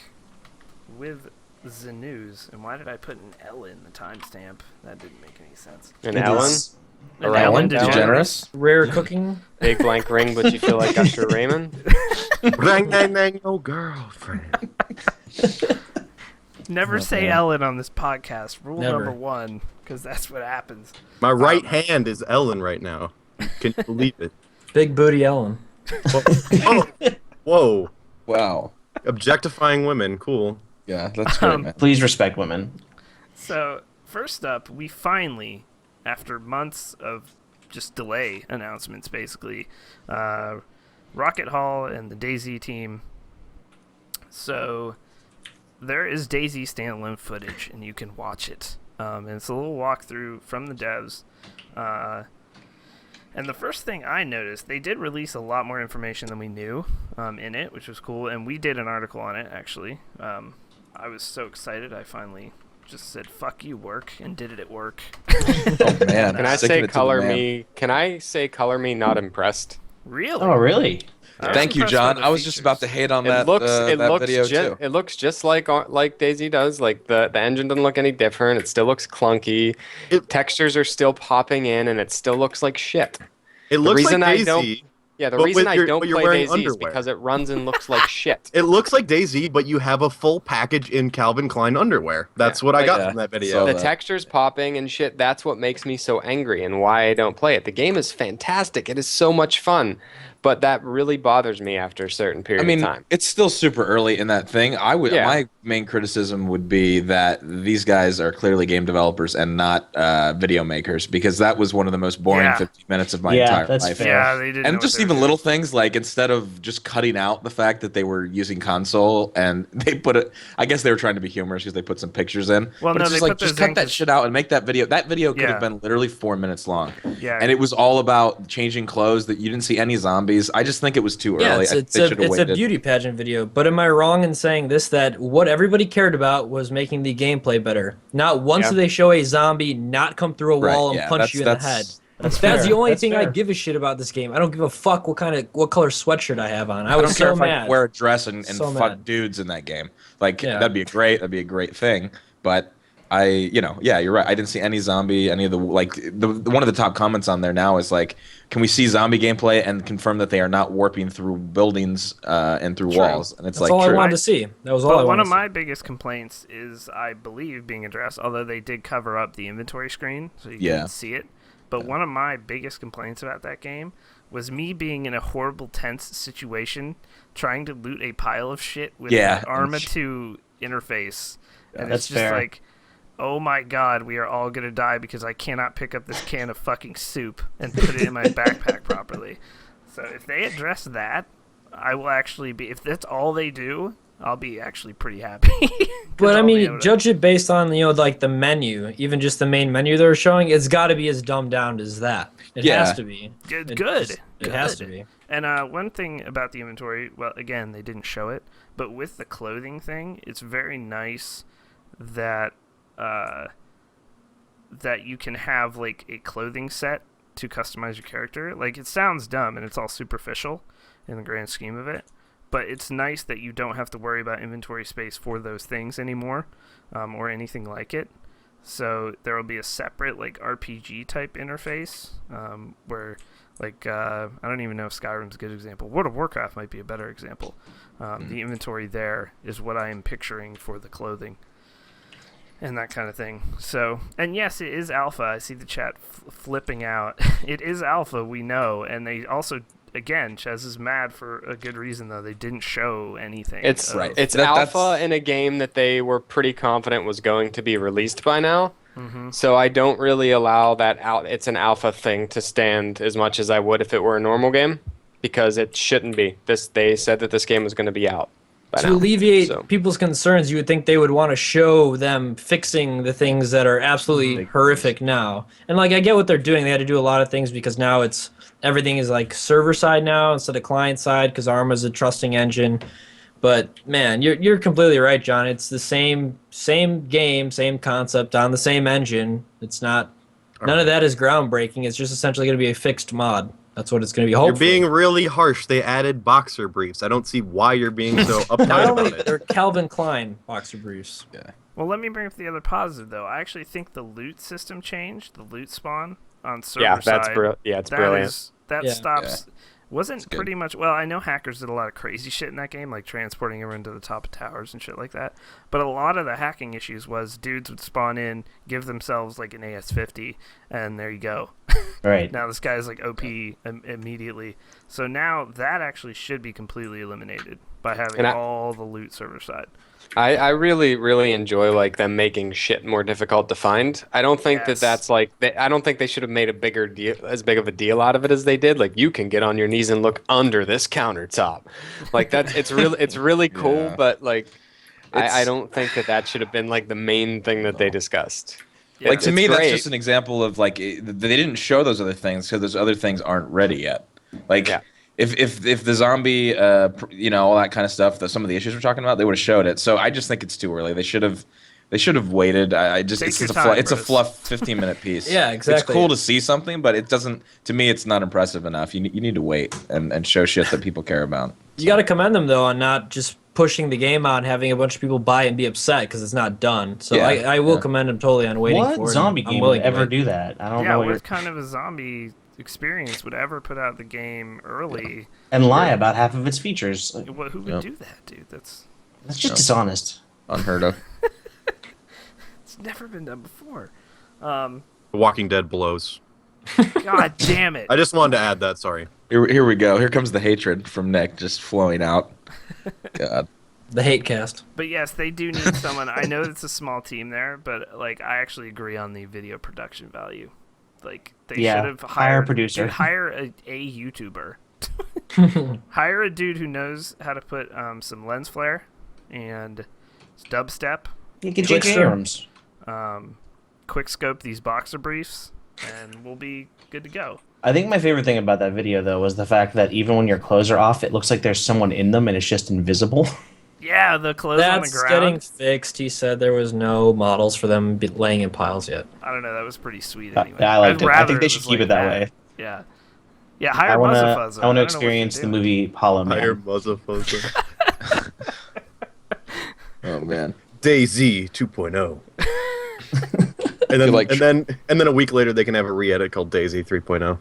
with the news. And why did I put an L in the timestamp? That didn't make any sense. And It Ellen, is- An Right. Ellen DeGeneres? Rare cooking. big blank ring, but you feel like Usher Raymond. Bang, bang, bang, your girlfriend. Never say Ellen on this podcast. Rule Never. number 1, because that's what happens. My right hand is Ellen right now. Can you believe it? Big booty Ellen. Oh, whoa. Wow. Objectifying women, cool. Yeah, that's great, man. Please respect women. So, first up, we finally, after months of just delay announcements, basically, Rocket Hall and the DayZ team. So, there is DayZ standalone footage, and you can watch it. And it's a little walkthrough from the devs. And the first thing I noticed, they did release a lot more information than we knew in it, which was cool. And we did an article on it, actually. I was so excited, I finally just said, fuck you, work, and did it at work. Oh, man. Can I Sticking say it to the color man. me? Can I say color me not impressed? Really? Oh, really? I was Thank you, impressed by John. the I was just about to features. hate on It that, looks that video too. it looks just like DayZ does. Like the engine doesn't look any different. It still looks clunky. Textures are still popping in, and it still looks like shit. It looks like DayZ. The but reason with I your- don't but you're play wearing DayZ is underwear. because it runs and looks like shit. It looks like DayZ, but you have a full package in Calvin Klein underwear. That's what I got Yeah. from that So video. The that- textures popping and shit, that's what makes me so angry and why I don't play it. The game is fantastic. It is so much fun. But that really bothers me after a certain period I mean, of time. it's still super early in that thing. Yeah. My main criticism would be that these guys are clearly game developers and not video makers, because that was one of the most boring Yeah. 15 minutes of my Yeah, entire that's life. fair. Yeah, they didn't. And know just what they even were little doing. things, like instead of just cutting out the fact that they were using console and they put it, I guess they were trying to be humorous because they put some pictures in. Well, but no, it's just they like, put just those in cut that 'cause- shit out and make that video. That video could Yeah. have been literally 4 minutes long. Yeah. And it was all about changing clothes that you didn't see any zombies. I just think it was too Yeah, early. it's a beauty pageant video. But am I wrong in saying this, that what everybody cared about was making the gameplay better? Not once Yeah. do they show a zombie not come through a Right, wall and yeah, punch you in the head. That's That's fair. the only That's thing I fair. give a shit about this game. I don't give a fuck what color sweatshirt I have on. I I was don't care so if I mad. could wear a dress and So fuck mad. dudes in that game. Like Yeah. that'd be a great thing. But yeah, you're right. I didn't see any zombie, any of the one of the top comments on there now is like, can we see zombie gameplay and confirm that they are not warping through buildings and through True. walls? And it's That's like all I true. wanted to see. That was all I But wanted one of to see. my biggest complaints is, I believe, being addressed, although they did cover up the inventory screen so you Yeah. couldn't see it. But one of my biggest complaints about that game was me being in a horrible, tense situation, trying to loot a pile of shit with Yeah. an Arma 2 interface. And That's it's just fair. like, oh my god, we are all going to die because I cannot pick up this can of fucking soup and put it in my backpack properly. So if they address that, I will actually be, if that's all they do, I'll be actually pretty happy. 'Cause But I I'll be mean, able to- judge it based on like the menu, even just the main menu they were showing. It's got to be as dumbed down as that. It Yeah. has to be. Good. It Good. just- It has to Good. be. And one thing about the inventory, well, again, they didn't show it, but with the clothing thing, it's very nice that that you can have like a clothing set to customize your character. Like, it sounds dumb and it's all superficial in the grand scheme of it, but it's nice that you don't have to worry about inventory space for those things anymore, or anything like it. So there will be a separate like RPG type interface, where like I don't even know if Skyrim's a good example. World of Warcraft might be a better example. The inventory there is what I am picturing for the clothing and that kind of thing. So, and yes, it is alpha. I see the chat flipping out. It is alpha, we know, and they also, again, Chezz is mad for a good reason though. They didn't show anything. It's of- Right. it's That's- alpha in a game that they were pretty confident was going to be released by now. Mhm. So I don't really allow that out. It's an alpha thing to stand as much as I would if it were a normal game, because it shouldn't be. They said that this game was going to be out by To now. alleviate So- people's concerns, you would think they would want to show them fixing the things that are absolutely horrific now. And like, I get what they're doing. They had to do a lot of things because now everything is like server side now instead of client side, because Arma's a trusting engine. But man, you're completely right, John. It's the same game, same concept on the same engine. It's not, none of that is groundbreaking. It's just essentially going to be a fixed mod. That's what it's going to be. You're Hopefully. being really harsh. They added boxer briefs. I don't see why you're being so Not uptight only about it. they're Calvin Klein boxer briefs. Well, let me bring up the other positive though. I actually think the loot system changed, the loot spawn on server Yeah, that's side. it's That brilliant. that Yeah. stops. Wasn't good. pretty much. Well, I know hackers did a lot of crazy shit in that game, like transporting everyone to the top of towers and shit like that. But a lot of the hacking issues was dudes would spawn in, give themselves like an AS-50, and there you go. Right. Now this guy's like OP immediately. So now that actually should be completely eliminated by having And all the loot server side. I really, really enjoy like them making shit more difficult to find. I don't think Yes. that's like I don't think they should have made a bigger deal, as big of a deal out of it as they did. Like, you can get on your knees and look under this countertop. Like, it's really cool, Yeah. but like I It's- don't think that should have been like the main thing that they discussed. Yeah. Like, to It's me, that's great. just an example of like they didn't show those other things because those other things aren't ready yet. Like, Yeah. if the zombie, all that kind of stuff, some of the issues we're talking about, they would have showed it. So I just think it's too early. They should have They should have waited. I just Take it's your just time, it's a Bruce. fluff 15-minute piece. Yeah, exactly. It's cool to see something, but it doesn't. To me, it's not impressive enough. You need to wait and show shit that people care about. You got to commend them though on not just pushing the game out and having a bunch of people buy it and be upset because it's not done. So Yeah, I will commend them totally on waiting What for it. zombie I'm game willing would to ever wait. do that? I don't Yeah, know. what kind of a zombie experience would ever put out the game early? And lie about half of its features. Like, Who would do that, dude? That's just dishonest. Unheard of. it's never been done before. The Walking Dead blows. God damn it! I just wanted to add that. Sorry. Here we go. Here comes the hatred from Nick just flowing out. God. The hate cast. But yes, they do need someone. I know it's a small team there, but like I actually agree on the video production value. Like they Yeah, should have hire a hired producer. dude, hire a YouTuber. Hire a dude who knows how to put some lens flare and dubstep. You get J.J. Twixter. Abrams. Quick scope these boxer briefs, and we'll be good to go. I think my favorite thing about that video, though, was the fact that even when your clothes are off, it looks like there's someone in them and it's just invisible. Yeah, the clothes on the That's ground. getting fixed. He said there was no models for them laying in piles yet. I don't know. That was pretty sweet. Anyway, I liked I'd it. I rather think they should was keep like it that way. Yeah, yeah. Hire I want Muzzafuzza. to don't know what experience they're the doing. movie Hollow Man. Hire motherfucker. Oh man. DayZ 2.0. And then, like- and then a week later they can have a re-edit called DayZ 3.0.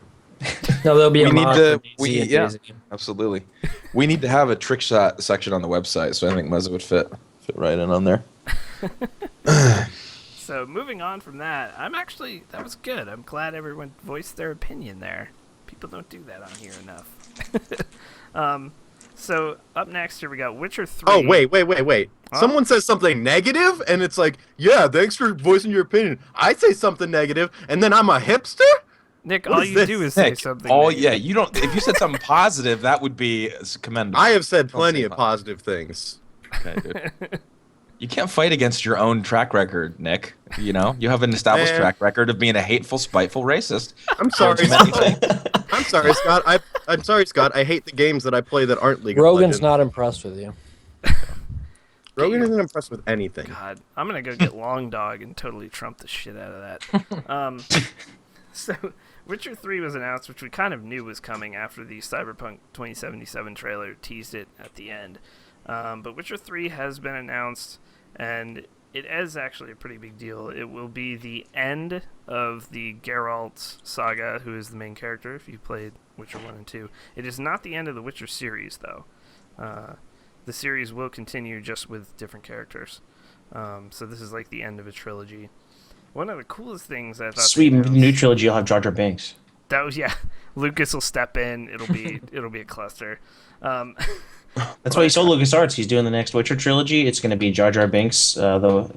No, there'll be a We need mod to- for DayZ and yeah. DayZ. Absolutely. We need to have a trick shot section on the website, so I think Muzza would fit right in on there. So moving on from that, that was good. I'm glad everyone voiced their opinion there. People don't do that on here enough. So up next here we got Witcher 3. Oh, wait. Huh? Someone says something negative, and it's like, yeah, thanks for voicing your opinion. I say something negative, and then I'm a hipster? Nick, What all is you this? do is say Nick, something. oh negative. yeah, you don't. If you said something positive, that would be commendable. I have said Don't plenty say of positive things. Okay, dude. You can't fight against your own track record, Nick. You know, you have an established Man. track record of being a hateful, spiteful racist. I'm sorry, Towards many Scott. things. I'm sorry, Scott. I'm sorry, Scott. I hate the games that I play that aren't League of Rogan's Legends. not impressed with you. Rogan isn't impressed with anything. God, I'm gonna go get Long Dog and totally trump the shit out of that. So, Witcher 3 was announced, which we kind of knew was coming after the Cyberpunk 2077 trailer teased it at the end. But Witcher 3 has been announced, and it is actually a pretty big deal. It will be the end of the Geralt saga, who is the main character, if you played Witcher 1 and 2. It is not the end of the Witcher series, though. The series will continue just with different characters. So this is like the end of a trilogy. One of the coolest things I thought Sweet they announced- new trilogy, you'll have Jar Jar Binks. that was Lucas will step in. It'll be a cluster. That's why he sold LucasArts. He's doing the next Witcher trilogy. It's going to be Jar Jar Binks, the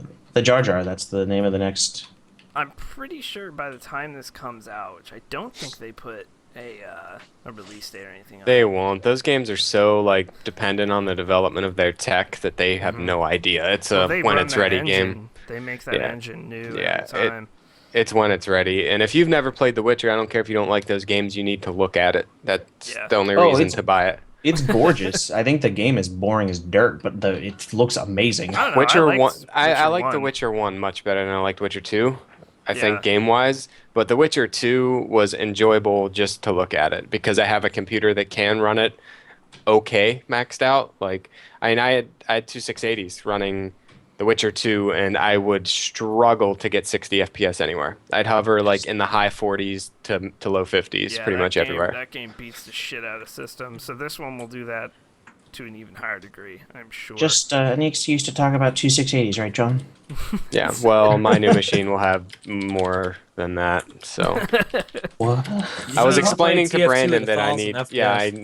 Jar Jar. That's the name of the next. I'm pretty sure by the time this comes out, which I don't think they put a release date or anything on. They won't. Those games are so like dependent on the development of their tech that they have no idea. It's Well, a they when run it's that ready engine. game. They make that Yeah. engine new Yeah, every time. It's when it's ready. And if you've never played The Witcher, I don't care if you don't like those games. You need to look at it. That's Yeah. the only Oh, reason it's- to buy it. It's gorgeous. I think the game is boring as dirt, but it looks amazing. I don't know, Witcher I one. liked I Witcher like The 1. Witcher 1 much better than I liked Witcher 2. I Yeah. think game wise, but The Witcher 2 was enjoyable just to look at it because I have a computer that can run it okay maxed out. Like I had two 680s running The Witcher 2 and I would struggle to get 60 FPS anywhere. I'd hover like in the high 40s to low 50s Yeah, pretty that much game, everywhere. That game beats the shit out of systems. So this one will do that to an even higher degree, I'm sure. Just an excuse to talk about two 680s, right, John? Yeah, well, my new machine will have more than that. So What? I was You're explaining to playing TF2 Brandon at that I 1,000 need. FPS.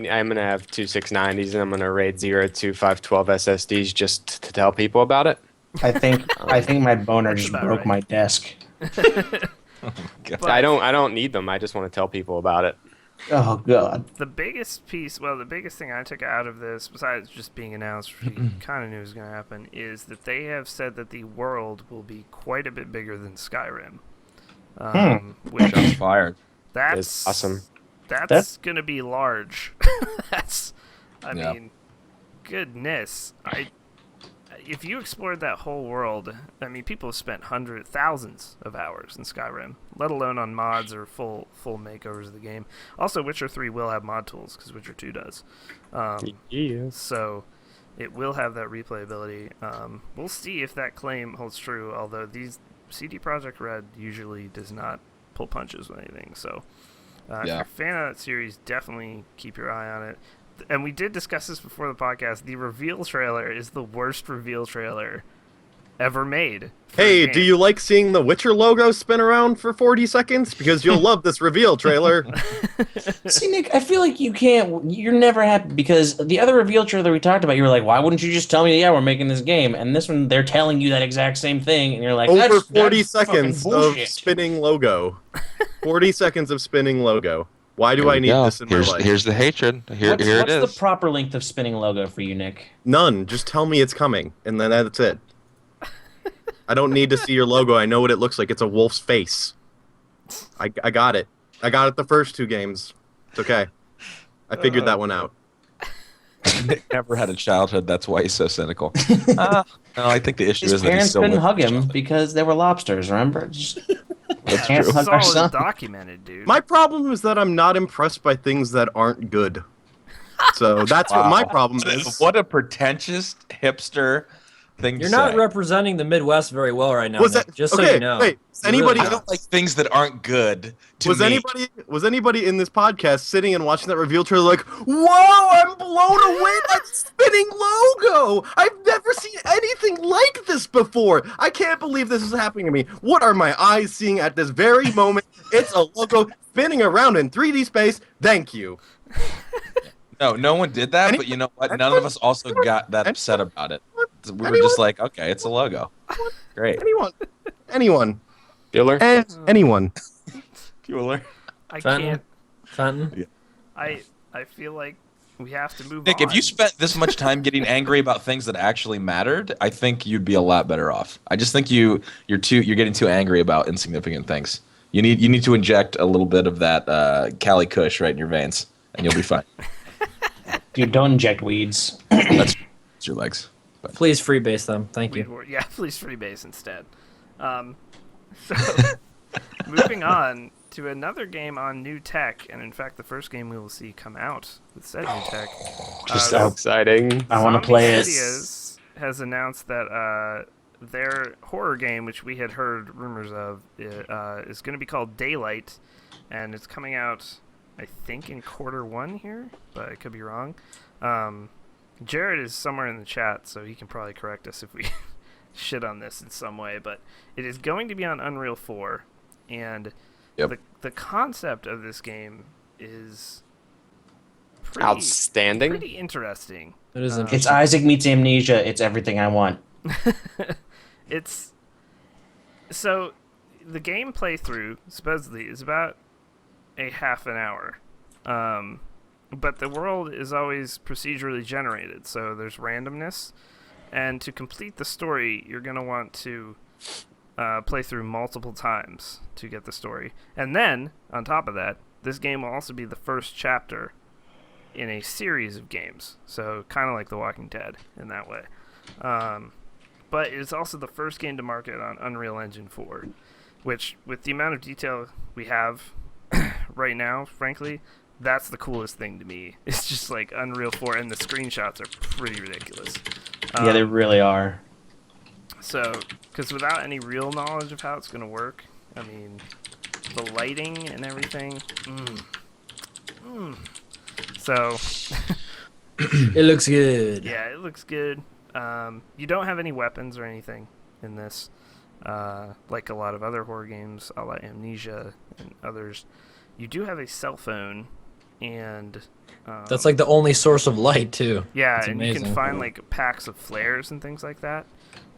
Yeah, I'm gonna have two 690s and I'm gonna RAID 0 to 512 SSDs just to tell people about it. I think my boner just about broke right. my desk. But I don't need them. I just want to tell people about it. Oh god. the biggest thing I took out of this, besides just being announced, which we kind of knew was going to happen, is that they have said that the world will be quite a bit bigger than Skyrim. Which Shots fired. that's It's awesome. That's going to be large. I Yeah. mean, goodness. if you explored that whole world, I mean, people have spent thousands of hours in Skyrim, let alone on mods or full makeovers of the game. Also, Witcher 3 will have mod tools, because Witcher 2 does. So it will have that replayability. We'll see if that claim holds true, although CD Projekt Red usually does not pull punches with anything. So if you're a fan of that series, definitely keep your eye on it. And we did discuss this before the podcast. The reveal trailer is the worst reveal trailer ever made. Hey, do you like seeing the Witcher logo spin around for 40 seconds? Because you'll love this reveal trailer. See, Nick, I feel like you're never happy, because the other reveal trailer we talked about, you were like, why wouldn't you just tell me, yeah, we're making this game? And this one, they're telling you that exact same thing, and you're like, over that's 40 seconds fucking of bullshit. spinning logo. 40 seconds of spinning logo. Why do I need this in my life? Here's the hatred. Here it is. What's the proper length of spinning logo for you, Nick? None. Just tell me it's coming, and then that's it. I don't need to see your logo. I know what it looks like. It's a wolf's face. I got it. I got it the first 2 games. It's okay. I figured that one out. Nick never had a childhood. That's why he's so cynical. No, I think the issue His is that he's parents still couldn't with hug him childhood. because they were lobsters, remember? Just That's can't true. hug our It's all son. documented, dude. My problem is that I'm not impressed by things that aren't good. So that's what my problem is. What a pretentious hipster thing You're to not say. representing the Midwest very well right now, Was Nick, that just so okay? you know. Wait, You're anybody? really I don't like things that aren't good to Was me. anybody in this podcast sitting and watching that reveal trailer like, whoa, I'm blown away by the spinning logo! I've never seen anything like this before! I can't believe this is happening to me. What are my eyes seeing at this very moment? It's a logo spinning around in 3D space. Thank you. No one did that, Any- but you know what? None of us also got that upset about it. We were Anyone? just like, okay, it's a logo. Great. Anyone. Bueller? Anyone. Bueller. I Fenton? can't. Fenton? I feel like we have to move Nick, on. if you spent this much time getting angry about things that actually mattered, I think you'd be a lot better off. I just think you're getting too angry about insignificant things. You need to inject a little bit of that Cali Kush right in your veins, and you'll be fine. Dude, don't inject weeds. That's your legs. But. Please freebase them. Thank you. Yeah, please freebase instead. So, moving on to another game on new tech, and in fact, the first game we will see come out with said new tech. So exciting. I want to Zombie play it. Studios has announced that their horror game, which we had heard rumors of, is going to be called Daylight, and it's coming out, I think, in Q1 here, but I could be wrong. Jared is somewhere in the chat, so he can probably correct us if we shit on this in some way, but it is going to be on Unreal 4, and the concept of this game is Outstanding. pretty interesting. It is It's interesting. Isaac meets Amnesia. It's everything I want. It's so the game playthrough supposedly is about a half an hour, but the world is always procedurally generated, so there's randomness, and to complete the story, you're gonna want to play through multiple times to get the story, and then on top of that, this game will also be the first chapter in a series of games, so kind of like The Walking Dead in that way. But it's also the first game to market on Unreal Engine 4, which, with the amount of detail we have right now, frankly, that's the coolest thing to me. It's just like Unreal 4, and the screenshots are pretty ridiculous. Yeah, they really are. So, because without any real knowledge of how it's going to work, I mean, the lighting and everything, So, It looks good. yeah, it looks good. You don't have any weapons or anything in this, like a lot of other horror games, a la Amnesia and others. You do have a cell phone, and That's like the only source of light, too. yeah, It's and you can amazing. find like packs of flares and things like that.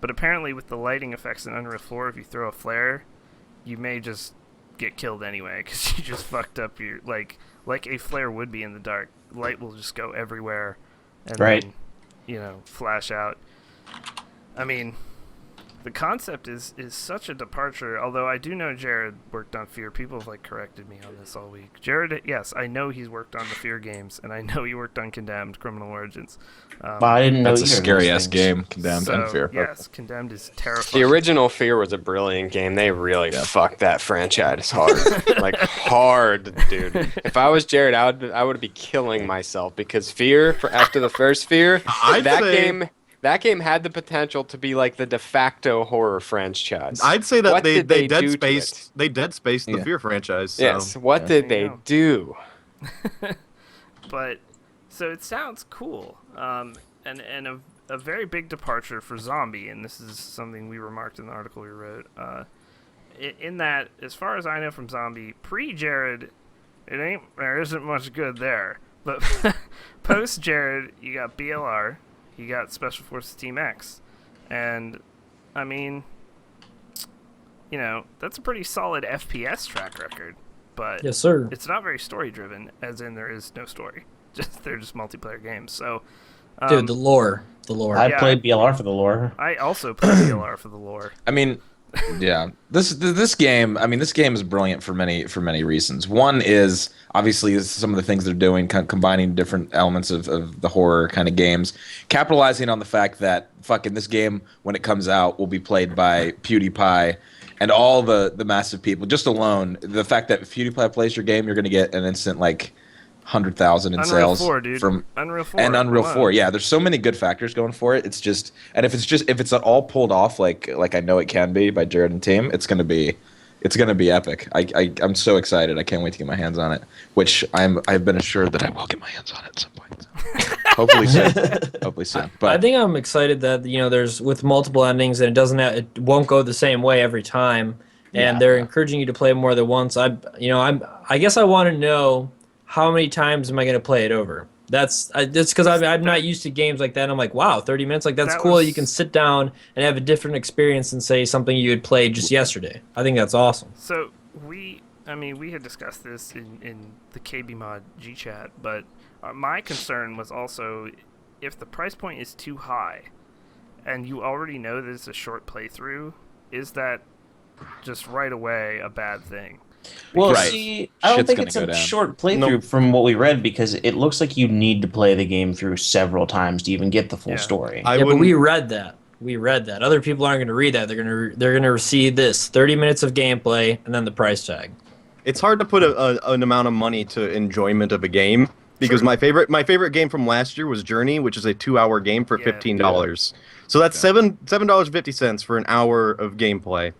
But apparently, with the lighting effects in Unreal 4, if you throw a flare, you may just get killed anyway because you just fucked up your like a flare would be in the dark. Light will just go everywhere, and Right. then, flash out. I mean, the concept is such a departure. Although I do know Jared worked on Fear. People have corrected me on this all week. Jared, yes, I know he's worked on the Fear games, and I know he worked on Condemned: Criminal Origins. I didn't know That's a either of scary those ass things. game, Condemned and So, Fear. yes, Condemned is terrifying. The original Fear was a brilliant game. They really fucked that franchise hard. Hard, dude. If I was Jared, I would be killing myself because Fear, after the first Fear, that game had the potential to be the de facto horror franchise. I'd say that What they did they dead do to spaced the Yeah. Fear franchise. So. Yes. What did There they you go. do? But so it sounds cool, and a very big departure for Zombie, and this is something we remarked in the article we wrote. In that, as far as I know from Zombie, pre-Jared, there isn't much good there. But post-Jared, you got BLR, you got Special Forces Team X, and I mean, that's a pretty solid FPS track record. But Yes, sir. it's not very story-driven, as in there is no story. They're just multiplayer games. So, Dude, the lore. I played BLR for the lore. I also play BLR for the lore. I mean, yeah, this game. I mean, this game is brilliant for many reasons. One is obviously some of the things they're doing, combining different elements of the horror kind of games, capitalizing on the fact that fucking this game, when it comes out, will be played by PewDiePie and all the massive people. Just alone, the fact that if PewDiePie plays your game, you're going to get an instant 100,000 in Unreal sales 4, dude. from Unreal 4. and Unreal come on. 4. Yeah, there's so many good factors going for it. It's just, and if it's all pulled off like I know it can be by Jared and team, it's gonna be epic. I'm so excited. I can't wait to get my hands on it. Which I've been assured that I will get my hands on it at some point. So. Hopefully soon. Hopefully soon. But I think I'm excited that there's with multiple endings and it won't go the same way every time, and they're encouraging you to play more than once. I guess I want to know how many times am I going to play it over. That's because I'm not used to games like that. And I'm like, wow, 30 minutes, that's cool. You can sit down and have a different experience than say something you had played just yesterday. I think that's awesome. So we had discussed this in the KBMOD G chat, but my concern was also if the price point is too high, and you already know that it's a short playthrough, is that just right away a bad thing? Well, Right. see, I don't Shit's think gonna it's go a down. short playthrough from what we read because it looks like you need to play the game through several times to even get the full Yeah. story. I But wouldn't- we read that. Other people aren't going to read that. They're going to receive this 30 minutes of gameplay and then the price tag. It's hard to put an amount of money to enjoyment of a game because my favorite game from last year was Journey, which is a 2-hour game for Yeah. $15. So that's $7.50 for an hour of gameplay.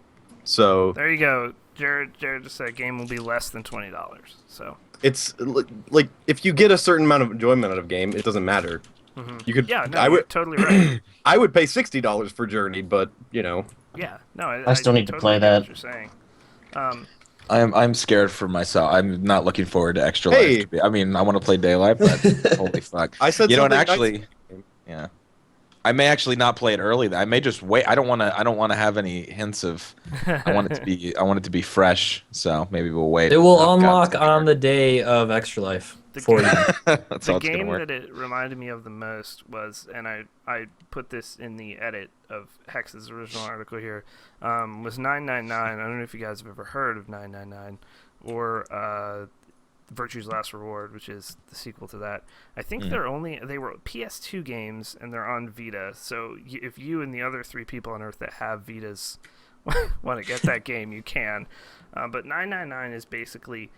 So There you go. Jared just said game will be less than $20. So it's like if you get a certain amount of enjoyment out of a game, it doesn't matter. You could. yeah, no, I you're would. totally right. I would pay $60 for Journey, but Yeah, no, I still need to totally play get that. What you're saying. I'm scared for myself. I'm not looking forward to Extra Hey. Life. I mean, I want to play Daylight, but holy fuck. I said and something actually, yeah, I may actually not play it early. I may just wait. I don't want to have any hints of. I want it to be fresh. So maybe we'll wait. It will Oh, God, unlock it's gonna be on the day of Extra Life The for game- you. hard. That's how The it's gonna game work. that it reminded me of the most was, and I put this in the edit of Hex's original article here, was 999. I don't know if you guys have ever heard of 999 or Virtue's Last Reward, which is the sequel to that. I think they were PS2 games and they're on Vita. So if you and the other 3 people on Earth that have Vitas want to get that game, you can. But 999 is basically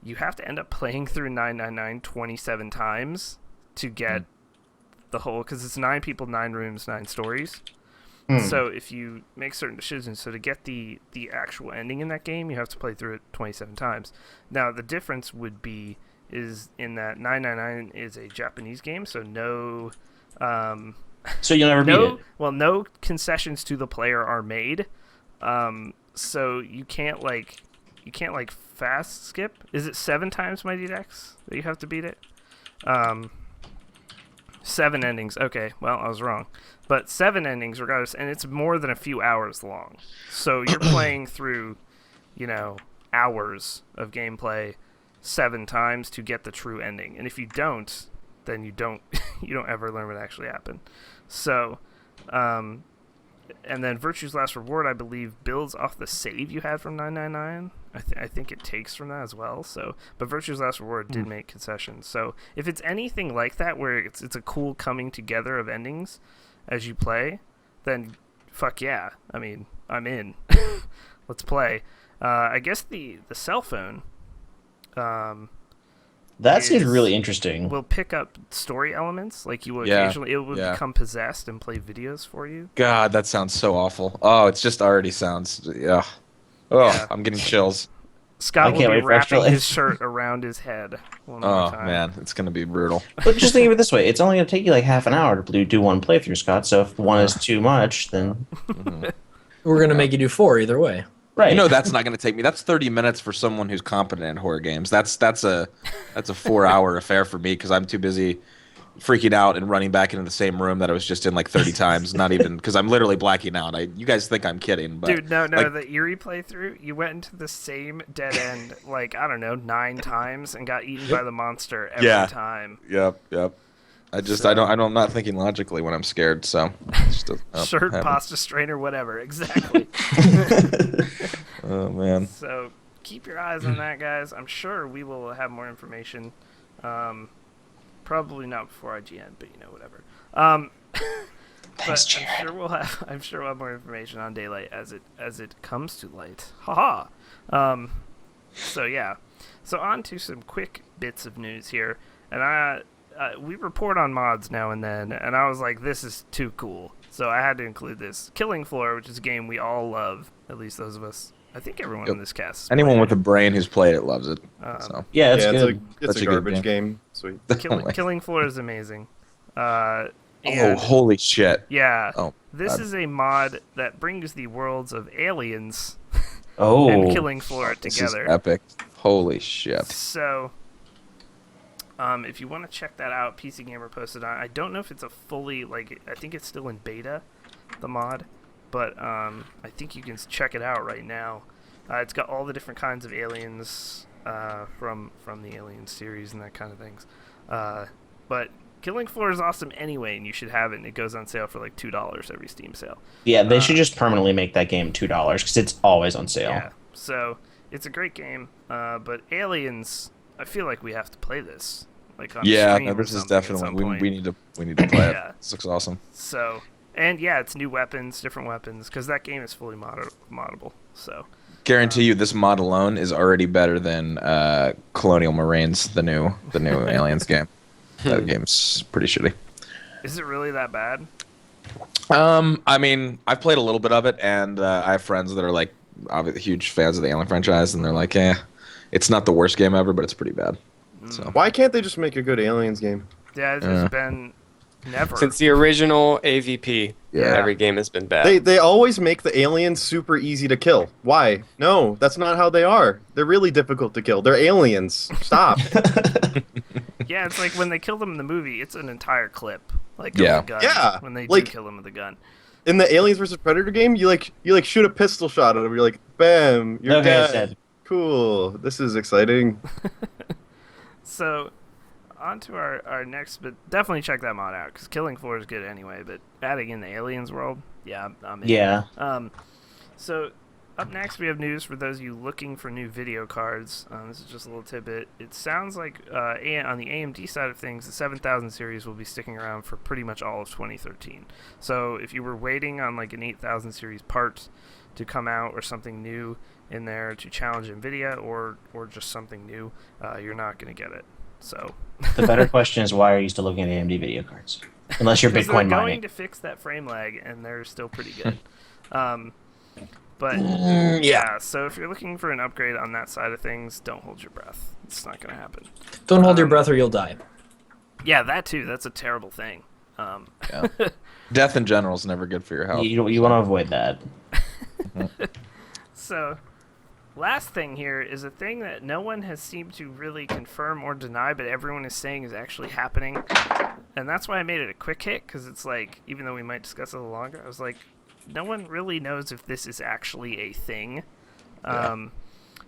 you have to end up playing through 999 27 times to get the whole, because it's 9 people, 9 rooms, 9 stories. So if you make certain decisions, so to get the actual ending in that game, you have to play through it 27 times. Now the difference is in that 999 is a Japanese game, so no So you'll never beat it. no concessions to the player are made. So you can't fast skip. Is it 7 times Mighty Dex that you have to beat it? 7 endings. Okay, well, I was wrong. But 7 endings regardless, and it's more than a few hours long. So you're playing through, hours of gameplay 7 times to get the true ending. And if you don't, then you don't ever learn what actually happened. So, And then Virtue's Last Reward, I believe, builds off the save you had from 999. I think it takes from that as well. So, but Virtue's Last Reward did make concessions. So if it's anything like that, where it's a cool coming together of endings as you play, then fuck yeah. I mean, I'm in. Let's play. I guess the cell phone. That seems really interesting. Will pick up story elements, like you will occasionally. It will become possessed and play videos for you. God, that sounds so awful. Oh, it just already sounds. Yeah. Oh, Yeah. I'm getting chills. Scott will can't be wait for wrapping Extra his shirt around his head one more Oh time. man, it's gonna be brutal. But just think of it this way: it's only going to take you like half an hour to do one playthrough, Scott. So if one is too much, then We're gonna make you do 4 either way. right. You know that's not going to take me. That's 30 minutes for someone who's competent in horror games. That's a 4-hour affair for me because I'm too busy freaking out and running back into the same room that I was just in like 30 times. Not even because I'm literally blacking out. You guys think I'm kidding, but Dude, no, like, the Eerie playthrough, you went into the same dead end, like, I don't know, 9 times and got eaten by the monster every time. Yep. I'm not thinking logically when I'm scared. So it just doesn't Shirt, happen. pasta strainer, whatever. Exactly. Oh man. So keep your eyes on that, guys. I'm sure we will have more information. Probably not before IGN, but whatever. But I'm sure we'll have more information on Daylight as it comes to light. Haha. So yeah. So on to some quick bits of news here, and we report on mods now and then, and I was like, this is too cool, so I had to include this. Killing Floor, which is a game we all love, at least those of us. I think everyone in this cast. Anyone with a brain who's played it loves it. So yeah, it's yeah, good. it's Such a a good garbage game. Sweet. Killing Floor is amazing. Oh, And holy shit. yeah, Oh, this God. is a mod that brings the worlds of Aliens Oh, and Killing Floor This together. is epic. Holy shit. So, if you want to check that out, PC Gamer posted on. I don't know if it's a fully I think it's still in beta, the mod, but I think you can check it out right now. It's got all the different kinds of aliens from the Alien series and that kind of things. But Killing Floor is awesome anyway, and you should have it. And it goes on sale for like $2 every Steam sale. yeah. They should just permanently make that game $2 because it's always on sale. Yeah, so it's a great game. But Aliens, I feel like we have to play this. Like on Yeah, stream no, or this is something at definitely some we point. need to play Yeah. it. This looks awesome. So, and yeah, it's new weapons, different weapons, because that game is fully moddable. So, Guarantee you, this mod alone is already better than Colonial Marines, the new Aliens game. That game's pretty shitty. is it really that bad? I mean, I've played a little bit of it, and I have friends that are like huge fans of the Alien franchise, and they're like, it's not the worst game ever, but it's pretty bad. So Why can't they just make a good Aliens game? Yeah, it's been never. Since the original AVP, Yeah. every game has been bad. They always make the aliens super easy to kill. Why? No, that's not how they are. They're really difficult to kill. They're aliens. Stop. Yeah, it's like when they kill them in the movie, it's an entire clip. Like Yeah. of the gun, Yeah, when they like- do kill them with a gun. In the Aliens vs Predator game, you shoot a pistol shot at them. You're like, bam, you're Okay, dead. said. Cool. This is exciting. So, on to our next, but definitely check that mod out, because Killing Floor is good anyway, but adding in the Aliens world, yeah, I'm in. Yeah. So, up next we have news for those of you looking for new video cards. This is just a little tidbit. It sounds like on the AMD side of things, the 7000 series will be sticking around for pretty much all of 2013. So, if you were waiting on like an 8000 series part to come out or something new in there to challenge NVIDIA or just something new, you're not going to get it. So The better question is, why are you still looking at AMD video cards? Unless you're because Bitcoin they're going mining. to fix that frame lag, and they're still pretty good. But yeah, so if you're looking for an upgrade on that side of things, don't hold your breath. It's not going to happen. Don't hold your breath or you'll die. Yeah, that too. That's a terrible thing. yeah. Death in general is never good for your health. You want to avoid that. So, last thing here is a thing that no one has seemed to really confirm or deny, but everyone is saying is actually happening. And that's why I made it a quick hit, because it's like, even though we might discuss it a little longer, I was like, no one really knows if this is actually a thing.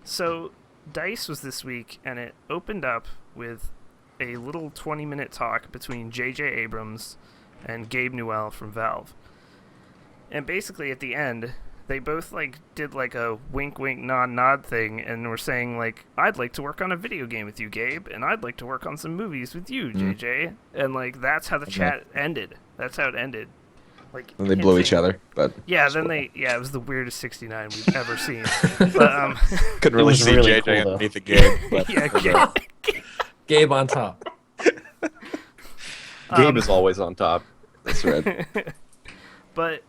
So, DICE was this week, and it opened up with a little 20-minute talk between J.J. Abrams and Gabe Newell from Valve. And basically at the end, they both like did like a wink wink nod nod thing and were saying like, I'd like to work on a video game with you, Gabe, and I'd like to work on some movies with you, JJ. And like that's how the chat ended. That's how it ended. Like, and they blew each other, but yeah, then it was the weirdest 69 we've ever seen. But couldn't really see really JJ cool, underneath the game. But yeah, Gabe on top. Gabe is always on top. that's right. But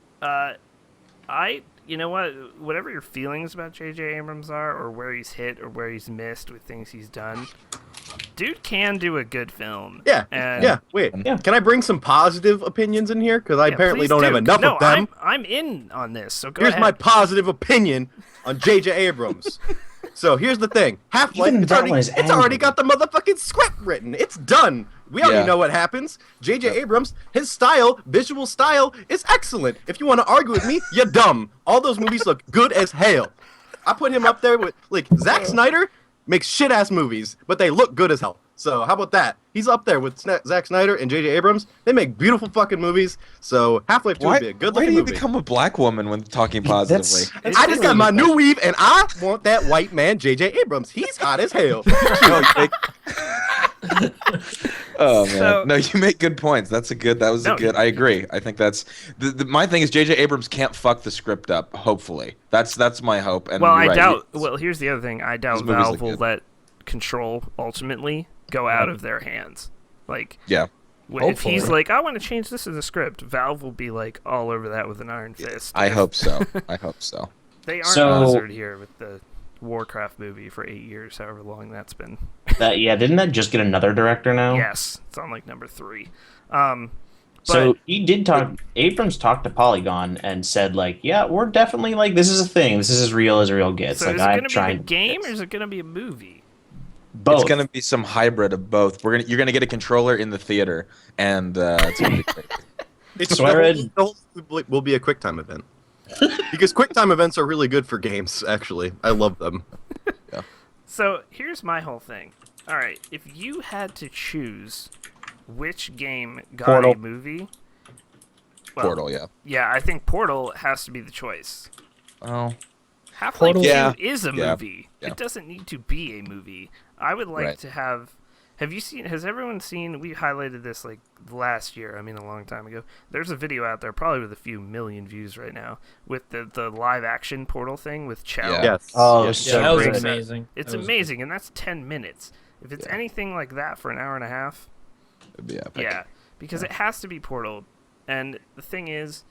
you know what? Whatever your feelings about J.J. Abrams are, or where he's hit, or where he's missed with things he's done, dude can do a good film. Yeah, And Wait, can I bring some positive opinions in here? Because I apparently please don't have do. enough of them. I'm in on this. So go Here's ahead. my positive opinion on J.J. Abrams. So here's the thing: Half-Life, Even that one is it's already angry. got the motherfucking script written. It's done. We already Yeah. know what happens. J.J. Abrams, his style, visual style, is excellent. If you want to argue with me, you're dumb. All those movies look good as hell. I put him up there with like Zack Snyder makes shit ass movies, but they look good as hell. So how about that? He's up there with Zack Snyder and J.J. Abrams. They make beautiful fucking movies. So Half-Life 2 would be a good why looking do you movie. become a black woman when talking positively? I just got my new weave, and I want that white man, J.J. Abrams. He's hot as hell. No, you make- oh man, So- no, you make good points. That was No, a good. I agree. I think that's my thing is J.J. Abrams can't fuck the script up. Hopefully, that's my hope. And Well, you're I right. doubt. Well, here's the other thing. I doubt movies Valve look will good. let Control ultimately go out of their hands. Like, Yeah, if he's Hopefully. like, I want to change this in the script, Valve will be like all over that with an iron fist. I hope so. I hope so. They aren't So- Blizzard here with the Warcraft movie for 8 years, however long that's been. Didn't that just get another director now? Yes, it's on like number 3. So But- he did talk. Abrams talked to Polygon and said, like, yeah, we're definitely like this is a thing. This is as real gets. So like is it I'm going to be trying the game or is it going to be a movie? both. It's gonna be some hybrid of both. You're gonna get a controller in the theater, and it's gonna be great. It's So I read- will be a QuickTime event. Because QuickTime events are really good for games, actually. I love them. So here's my whole thing. All right, if you had to choose which game got Portal. a movie, well, Portal, yeah. Yeah, I think Portal has to be the choice. Oh, Half-Life 2 Yeah. is a Yeah. movie. Yeah. It doesn't need to be a movie. I would like Right. to have. Has everyone seen? We highlighted this like last year. I mean, a long time ago. There's a video out there, probably with a few million views right now, with the live action Portal thing with Chell. Yeah. Yes. Oh, Yes. so that was great. amazing. It's That was- amazing, and that's 10 minutes. If it's Yeah. anything like that for an hour and a half, it'd be epic. yeah, because it has to be Portal. And the thing is,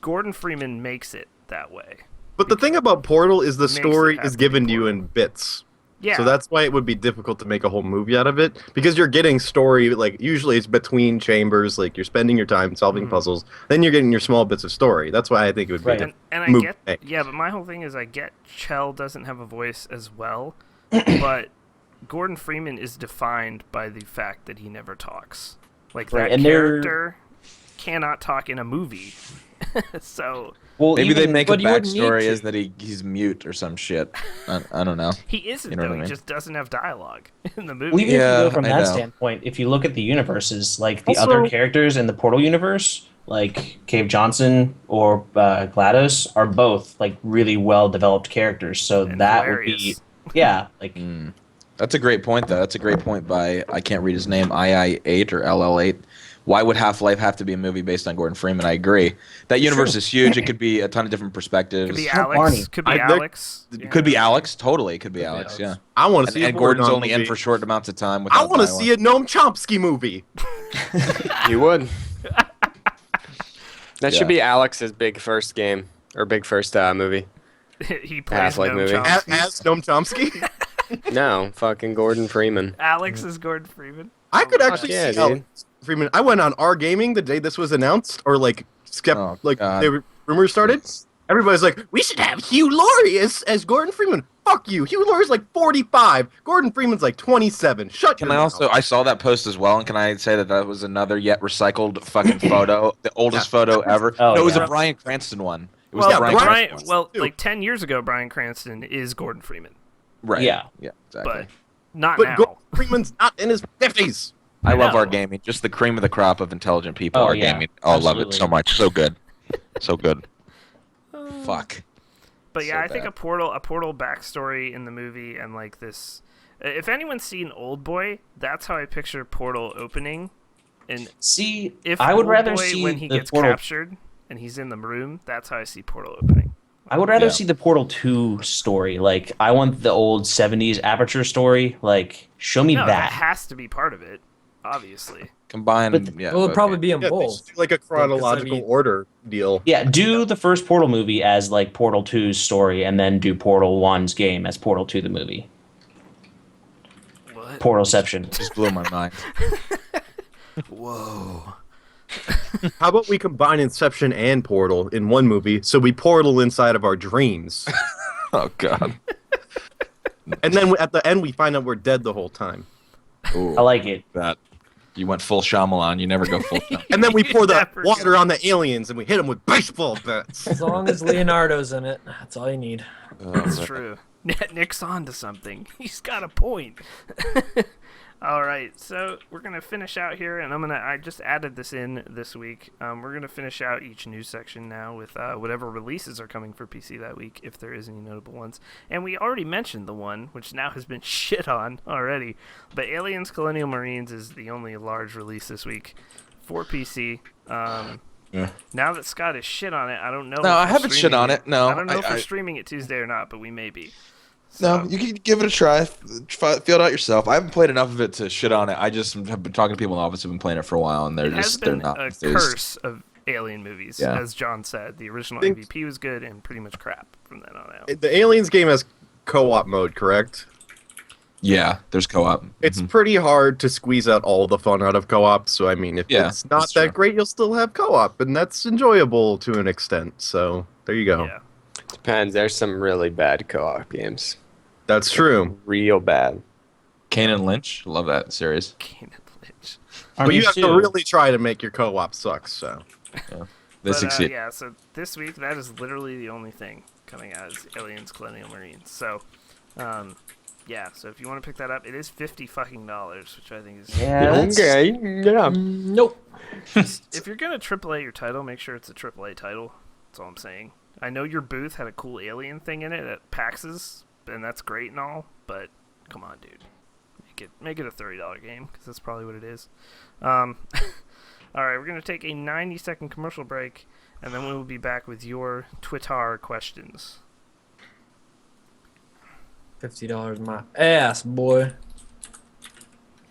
Gordon Freeman makes it that way. But the thing about Portal is the Makes it story have is to be given to you Portal. in bits. Yeah. So that's why it would be difficult to make a whole movie out of it. Because you're getting story, like, usually it's between chambers, like, you're spending your time solving puzzles, then you're getting your small bits of story. That's why I think it would be Right. and I movie. get, yeah, but my whole thing is I get Chell doesn't have a voice as well, but Gordon Freeman is defined by the fact that he never talks. Like Right, that and they're- character cannot talk in a movie. So Well, Maybe they make a but you wouldn't need backstory to. is that he's mute or some shit. I don't know. he isn't You know what though. I mean? He just doesn't have dialogue in the movie. Well, even if Yeah, you go from I that know. standpoint, if you look at the universes, like the Also- other characters in the Portal universe, like Cave Johnson or GLaDOS, are both like really well developed characters. So And that would be, hilarious. yeah, like That's a great point, though. That's a great point by I can't read his name, II8 or LL8. Why would Half-Life have to be a movie based on Gordon Freeman? I agree. That universe is huge. It could be a ton of different perspectives. Could be How Alex. Barney. Could be There- Alex. It could be Alex. Totally, it could be Alex. Alex. Yeah. I want to see And a Gordon's Gordon only in movie. for short amounts of time. I want to see a Noam Chomsky movie. You would. That Yeah. should be Alex's big first game or big first movie. He plays Half-Life Noam movie. Chomsky. As Noam Chomsky. No, fucking Gordon Freeman. Alex is Gordon Freeman. I could actually yeah, see dude. Alex Freeman. I went on R Gaming the day this was announced, or like Oh, God. rumors started. Everybody's like, we should have Hugh Laurie as Gordon Freeman. Fuck you. Hugh Laurie's like 45. Gordon Freeman's like 27. Shut Can your I mouth. also? I saw that post as well, and can I say that that was another yet recycled fucking photo, the oldest photo ever? Oh, no, it was yeah. a Bryan Cranston one. It was Well, the yeah, Bryan Bryan- Cranston one. too. like 10 years ago, Bryan Cranston is Gordon Freeman, Right. Yeah. Yeah. Exactly. but not But now. Gordon Freeman's not in his 50s. I love know. our gaming. Just the cream of the crop of intelligent people. Oh, Our yeah. gaming. Oh, I love it Absolutely. so much. So good. So good. Fuck. But yeah, So I think bad. a portal backstory in the movie and like this. If anyone's seen Old Boy, that's how I picture Portal opening. And See, if I would Old rather Boy, see when he the gets Portal. captured and he's in the room, that's how I see Portal opening. I would rather Yeah. see the Portal 2 story. Like, I want the old 70s Aperture story. Like, show me No, that. has to be part of it, obviously. Combined, But- yeah. Well, it'd probably okay. be in Yeah, they both. should do like a chronological order deal. Yeah, do the first Portal movie as, like, Portal 2's story, and then do Portal 1's game as Portal 2 the movie. What? Portalception. Just blew my mind. Whoa. How about we combine Inception and Portal in one movie, so we portal inside of our dreams, Oh god. and then at the end we find out we're dead the whole time, Ooh, I like it. that. You went full Shyamalan. You never go full. Shyamalan. and then we pour the Never water go. on the aliens and we hit them with baseball bats. As long as Leonardo's in it, that's all you need. That's true. Nick's on to something. He's got a point. All right, so we're gonna finish out here, and I just added this in this week. We're gonna finish out each news section now with whatever releases are coming for PC that week, if there is any notable ones. And we already mentioned the one, which now has been shit on already. But Aliens: Colonial Marines is the only large release this week for PC. Yeah. Now that Scott is shit on it, I don't know. No, if I we're haven't shit streaming on it. No, I don't know if we're I- streaming it Tuesday or not, but we may be. No, So- you can give it a try. Feel it out yourself. I haven't played enough of it to shit on it. I just have been talking to people in the office who've been playing it for a while, and they're It has just they're been not a enthused. curse of Alien movies, Yeah. as John said. The original Think- MVP was good and pretty much crap from then on out. The Aliens game has co-op mode, correct? Yeah, there's co-op. It's Mhm. pretty hard to squeeze out all the fun out of co-op, so I mean, if Yeah, it's not that's that true. great, you'll still have co-op, and that's enjoyable to an extent, so there you go. Yeah. Depends. There's some really bad co-op games. That's true. Real bad. Kane and Lynch, love that series. Kane and Lynch. But you have to really try to make your co-op suck, so. They But, succeed. yeah, so this week, that is literally the only thing coming out is Aliens Colonial Marines. So, yeah, so if you want to pick that up, it is $50 fucking dollars, which I think is... Yeah, that's- Okay. Yeah. Nope. If you're going to AAA your title, make sure it's a AAA title. That's all I'm saying. I know your booth had a cool alien thing in it at PAX's, and that's great and all, but come on, dude. Make it a $30 game, because that's probably what it is. Alright, we're going to take a 90-second commercial break, and then we will be back with your Twitter questions. $50 my ass, boy.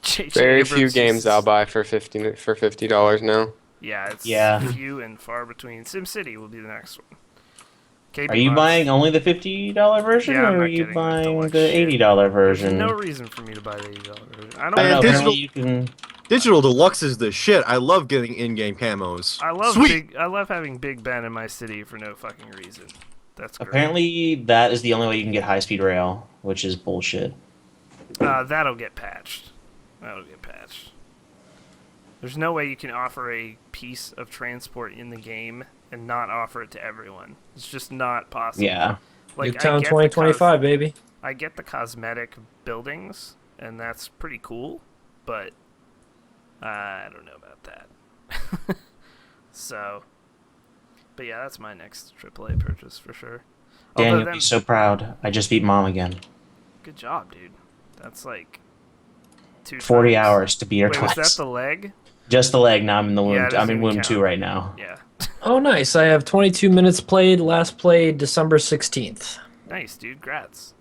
J.J. Very few Abrams games is- I'll buy for $50 now. Yeah, it's Yeah. few and far between. SimCity will be the next one. Are you KBMOD. buying only the $50 version, Yeah, I'm or are not you getting the buying deluxe the shit. $80 There's version? no reason for me to buy the $80 version. I I don't don't know. And digital- Apparently you can. Digital Deluxe is the shit. I love getting in-game camos. I love Sweet. I love having Big Ben in my city for no fucking reason. That's great. Apparently, that is the only way you can get high-speed rail, which is bullshit. That'll get patched. There's no way you can offer a piece of transport in the game and not offer it to everyone. It's just not possible. Yeah. Like Nuketown get 2025, baby. I get the cosmetic buildings, and that's pretty cool, but I don't know about that. So, but yeah, that's my next AAA purchase for sure. Dan, Although you'll then- be so proud. I just beat Mom again. Good job, dude. That's like 40 hours to beat her Wait, twice. was that the leg? Just the leg. Now I'm in the womb. Yeah, it I'm doesn't in even womb count. 2 right now. Yeah. Oh, nice. I have 22 minutes played. Last played December 16th. Nice, dude. Grats.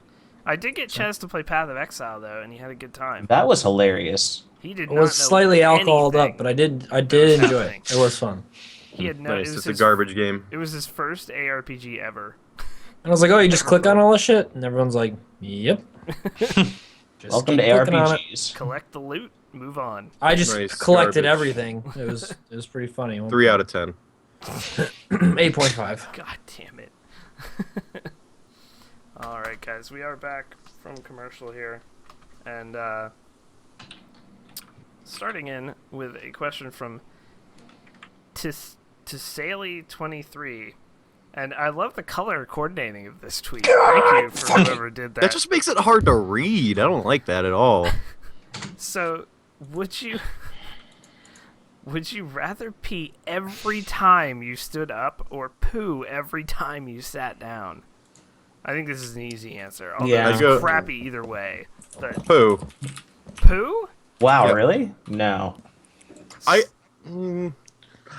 I did get Chezz to play Path of Exile though, and he had a good time. That was hilarious. He did It not was know slightly alcoholed anything. up, but I did was enjoy happening. it. It was fun. He had no. Nice. It was It's a his, garbage game. It was his first ARPG ever. And I was like, oh, you just click on all this shit? And everyone's like, yep. Just Welcome to keep clicking on it. ARPGs. Collect the loot, move on. I just Nice. collected Garbage. everything. It was pretty funny. 3 out of 10. 8.5. God damn it. All right, guys, we are back from commercial here, and starting in with a question from Tisali23. And I love the color coordinating of this tweet. Thank you for whoever did that. That just makes it hard to read. I don't like that at all. So, would you Would you rather pee every time you stood up or poo every time you sat down? I think this is an easy answer. Although Yeah. it's crappy either way. But Poo. poo? Wow, Yeah. really? No.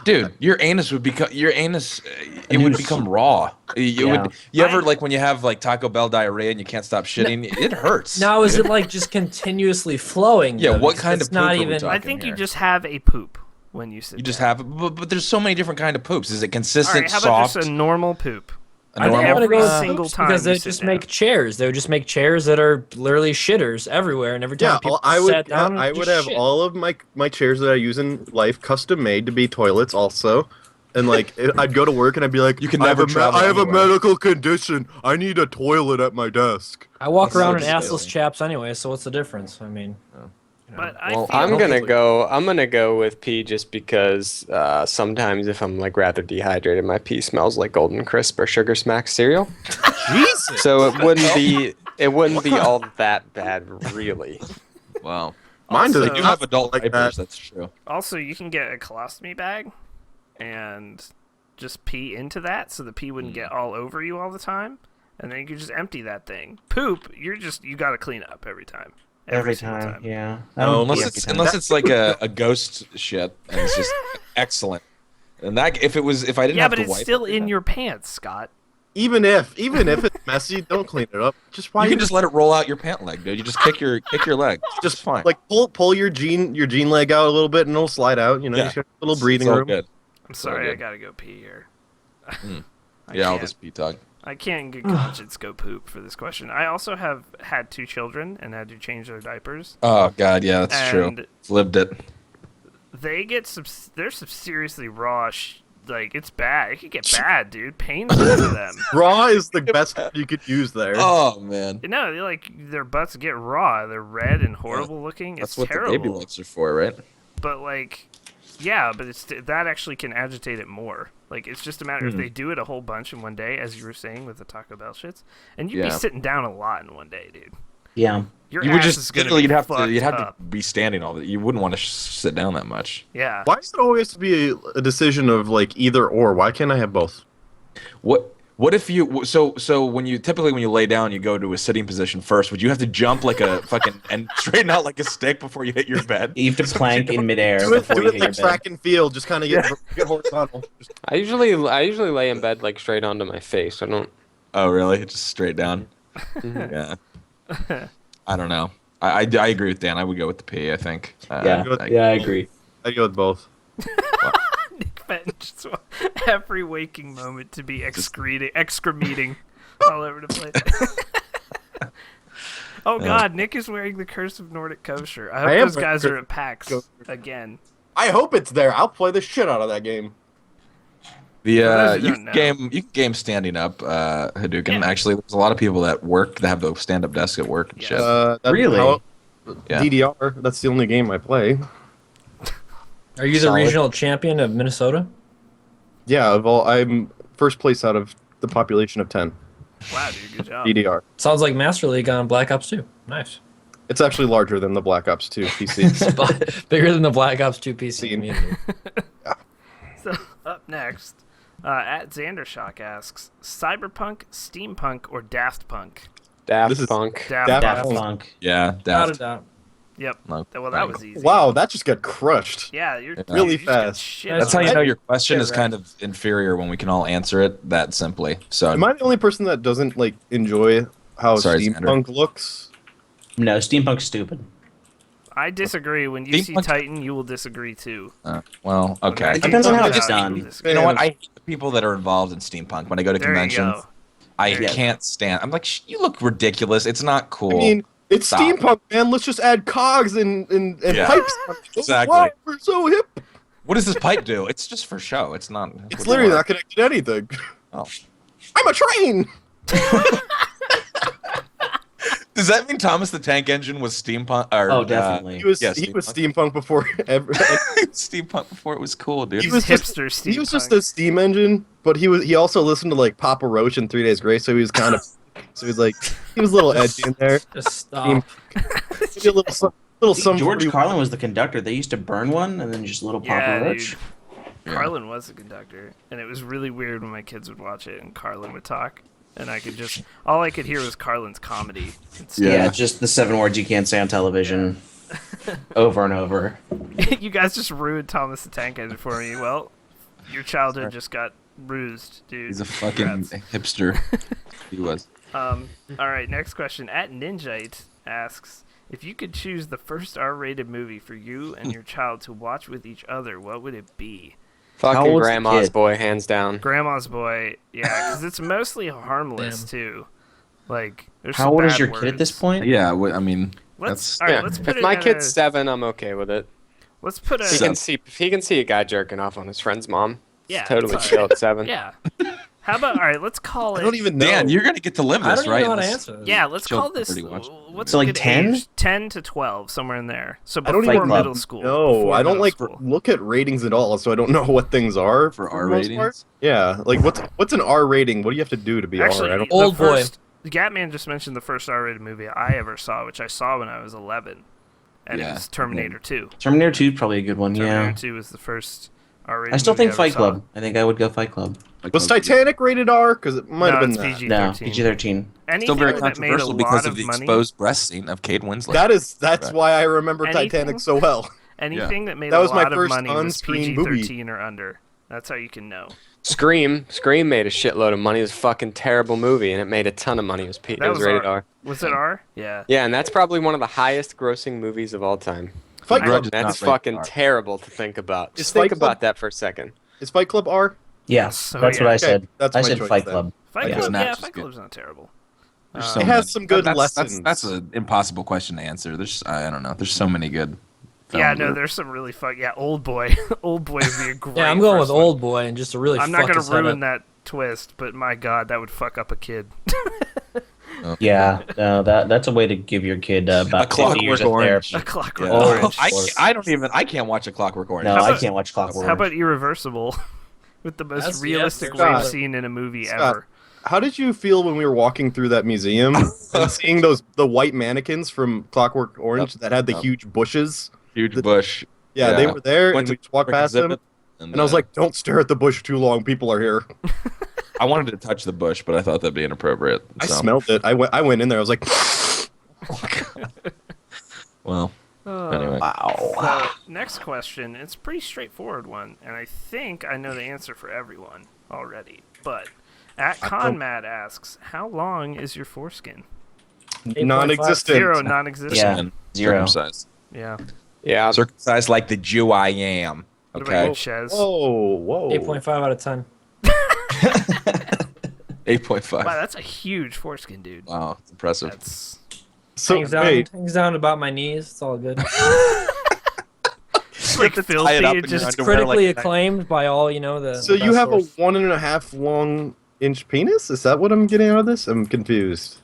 Dude, your anus would become it would become raw. You Yeah. would. You ever like when you have like Taco Bell diarrhea and you can't stop shitting? It hurts. Now, is it like just continuously flowing? Yeah, though? what Because kind it's of poop not are we even. talking? I think you here. just have a poop when you sit You just down. have, but there's so many different kind of poops. Is it All consistent, right, how about soft? just a normal poop? a I think normal- I'm gonna go with single poops time because you they sit just down. make chairs. They would just make chairs that are literally shitters everywhere, and every time Yeah, people I would. sat down, I just would have shit. all of my chairs that I use in life custom made to be toilets also. And like I'd go to work and I'd be like, You can never travel I have a anywhere." medical condition. I need a toilet at my desk. I walk That's around so in silly. assless chaps anyway, so what's the difference? I mean, But Well, I I'm feel gonna go. I'm gonna go with pee just because sometimes if I'm like rather dehydrated, my pee smells like Golden Crisp or Sugar Smack cereal. Jesus. So it wouldn't be. It wouldn't be all that bad, really. Wow. Mine Also- does They do have adult like diapers. that. That's true. Also, you can get a colostomy bag and just pee into that so the pee wouldn't get all over you all the time. And then you can just empty that thing. Poop, you got to clean up every time. Every single time, yeah. No, I don't pee every time. Unless it's like a ghost shit and it's just excellent. And that if I didn't Yeah, have but to it's wipe still it, in your pants, Scott. Even if it's messy, don't clean it up. Just why you can just let it roll out your pant leg, dude. You just kick your leg. just fine. like pull your jean leg out a little bit and it'll slide out. You know, Yeah. you just got a little breathing It's all room. good. I'm sorry, I good. got to go pee here. I Yeah, all can't. this pee talk. I can't in good conscience go poop for this question. I also have had 2 children and had to change their diapers. Oh god, yeah, that's true. And Lived it. they get there's some seriously raw like it's bad. It could get bad, dude. Painful for them. Raw is the best you could use there. Oh man, No, they like their butts get raw. They're red and horrible looking. that's It's what terrible. the baby wipes are for, right? But like, yeah, but that actually can agitate it more. Like it's just a matter if they do it a whole bunch in one day, as you were saying with the Taco Bell shits, and you'd be Yeah. sitting down a lot in one day, dude. Yeah. Your You ass would is just gonna be you'd have fucked to up. be standing all the. You wouldn't want to sit down that much. Yeah. Why does it always be a decision of like either or? Why can't I have both? What if you so when you lay down you go to a sitting position first? Would you have to jump like a fucking and straighten out like a stick before you hit your bed? You have to plank in midair Do it, before do you it hit like your bed. track and field. Just kind of get horizontal. Just- I usually lay in bed like straight onto my face. I don't. Oh really? Just straight down. Yeah. I don't know. I agree with Dan. I would go with the pee. I think. Yeah, I agree. I go with both. Nick Fenton just want every waking moment to be excremeting all over the place. Oh God, Nick is wearing the Curse of Nordic Kosher. I hope I am those guys wearing are at PAX Kosher. again. I hope it's there. I'll play the shit out of that game. The those who you don't can know. game standing up Hadouken. Yeah. Actually, there's a lot of people that have the stand up desk at work and Yes. shit. That's Really? Yeah. DDR. That's the only game I play. are you the Solid. regional champion of Minnesota? Yeah, I'm first place out of the population of 10. Wow, dude, good job. DDR. Sounds like Master League on Black Ops 2. Nice. It's actually larger than the Black Ops 2 PC. Bigger than the Black Ops 2 PC Scene. community. So up next, at Xandershock asks, Cyberpunk, Steampunk, or Daft Punk? Daft This is- Punk. Daft Daft Punk. Punk. Yeah, Without a Daft. doubt. Yep. No, Well, that was easy. Wow, that just got crushed. Yeah, you're Really you just got fast. shit That's That's on. how you know your question Yeah, is right. kind of inferior when we can all answer it that simply. So Am I the only person that doesn't like enjoy how Sorry, steampunk looks? No, steampunk's stupid. I disagree. When you see Steampunk- Titan, you will disagree too. well, okay. Depends on how it's Yeah, done. you will disagree. You know what? I hate the people that are involved in steampunk. When I go to There you conventions, go. I There you go. can't stand. I'm like, you look ridiculous. It's not cool. I mean, it's Stop. steampunk, man. Let's just add cogs and Yeah. pipes. Exactly. Wow, we're so hip. what does this pipe do? It's just for show. It's not. It's literally not connected to anything. Oh. I'm a train. Does that mean Thomas the Tank Engine was steampunk? Or, Oh, definitely. He was Yeah, steampunk before ever. steampunk before it was cool, dude. He He's was just- hipster steampunk. He was just a steam engine, but he also listened to like Papa Roach and 3 Days Grace, so he was kind of he was a little edgy in there. Just stop. Maybe a little something Little See, some George Carlin was the conductor. They used to burn one and then just a little Papa Yeah, Roach. dude. Carlin was the conductor, and it was really weird when my kids would watch it and Carlin would talk, and all I could hear was Carlin's comedy. Yeah, just the 7 words you can't say on television over and over. You guys just ruined Thomas the Tank Engine for me. Well, your childhood just got bruised, dude. He's a fucking Congrats. hipster. He was. All right, next question. At Ninjite asks, if you could choose the first R-rated movie for you and your child to watch with each other, what would it be? How Fucking old's the Grandma's kid? Boy, hands down. Grandma's Boy, yeah, because it's mostly harmless Damn. too. Like, there's How some old is bad your kid at this words. point? Yeah, I mean, Let's that's all right. Yeah, Let's put if it my in kid's a, 7, I'm okay with it. Let's put a He can see if he can see a guy jerking off on his friend's mom. Yeah, It's totally it's chill at 7. yeah. How about all right? Let's call it. I don't even know. Dan, you're gonna get to live I this, don't right? even know how to This- answer this. Yeah, let's call Children this. already watched What's So, a like, good 10? age? 10 to 12, somewhere in there. So I don't before even middle school. No, before I don't middle like school. look at ratings at all, so I don't know what things are For the R most ratings? part. Yeah, like what's an R rating? What do you have to do to be Actually, R? I don't. the Old Boy. first- Gatman just mentioned the first R-rated movie I ever saw, which I saw when I was 11, and it Yeah. was Terminator 2. Terminator 2 is probably a good one, Terminator yeah. 2 was the first R-rated I still movie think ever Fight saw. Club. I think I would go Fight Club. Was Titanic rated R? Because it might No, have been it's that. PG-13. No, PG-13. Anything Still very that made a controversial lot because of of the money. exposed breast scene of Kate Winslet. That's why I remember Anything? Titanic so well. Anything that made That a was my lot of first money was on-screen PG-13 or under. That's how you can know. Scream made a shitload of money. It was a fucking terrible movie, and it made a ton of money. It was rated R. Was it R? Yeah. Yeah, and that's probably one of the highest grossing movies of all time. Fight Grudge Club is That's not rated fucking R. terrible to think about. Is Just think Fight Club- about that for a second. is Fight Club R? Yes, So, that's yeah. what I Okay, said. that's I my said choice Fight then. Club. Fight Yeah. Club, Snatch yeah, is Fight good. Club's not terrible. There's so It has many. some good that's, lessons. That's an impossible question to answer. There's I don't know. There's so many good. Yeah, films no, that- there's some really fun. Yeah, Old Boy. Old Boy would be a great. Yeah, I'm going with first one. Old Boy and just to really I'm fuck not gonna his head ruin up. that twist, but my God, that would fuck up a kid. Yeah, no, that's a way to give your kid about 50 years of Clockwork therapy. A Clockwork Yeah. Orange. Orange. I can't watch a Clockwork Orange. No, How I about- can't watch Clockwork How about Orange. Irreversible? With the most That's- realistic yes, rape Scott. scene in a movie Scott. ever. How did you feel when we were walking through that museum and seeing the white mannequins from Clockwork Orange that had the Yep. huge bushes? Huge bush. Yeah, they Yeah. were there, Went and to we just walked past them. exhibit, And I was like, "Don't stare at the bush too long. People are here." I wanted to touch the bush, but I thought that'd be inappropriate. I so. smelled it. I went in there. I was like, Well, anyway. Wow. So, next question. It's a pretty straightforward one, and I think I know the answer for everyone already. But at ConMad asks, how long is your foreskin? 8.5. non-existent. Zero, non-existent. Yeah. And 0. Circumcised. Yeah. Yeah, Circumcised like the Jew I am. What about Okay. you, Chezz? Whoa. 8.5 out of 10. 8.5. Wow, that's a huge foreskin, dude. Wow, it's impressive. That's So wait, Hangs down about my knees. It's all good. it's like to tie filthy. it up It in your just underwear. Critically like- acclaimed by all, the so the you best have source. a 1.5 long inch penis? Is that what I'm getting out of this? I'm confused.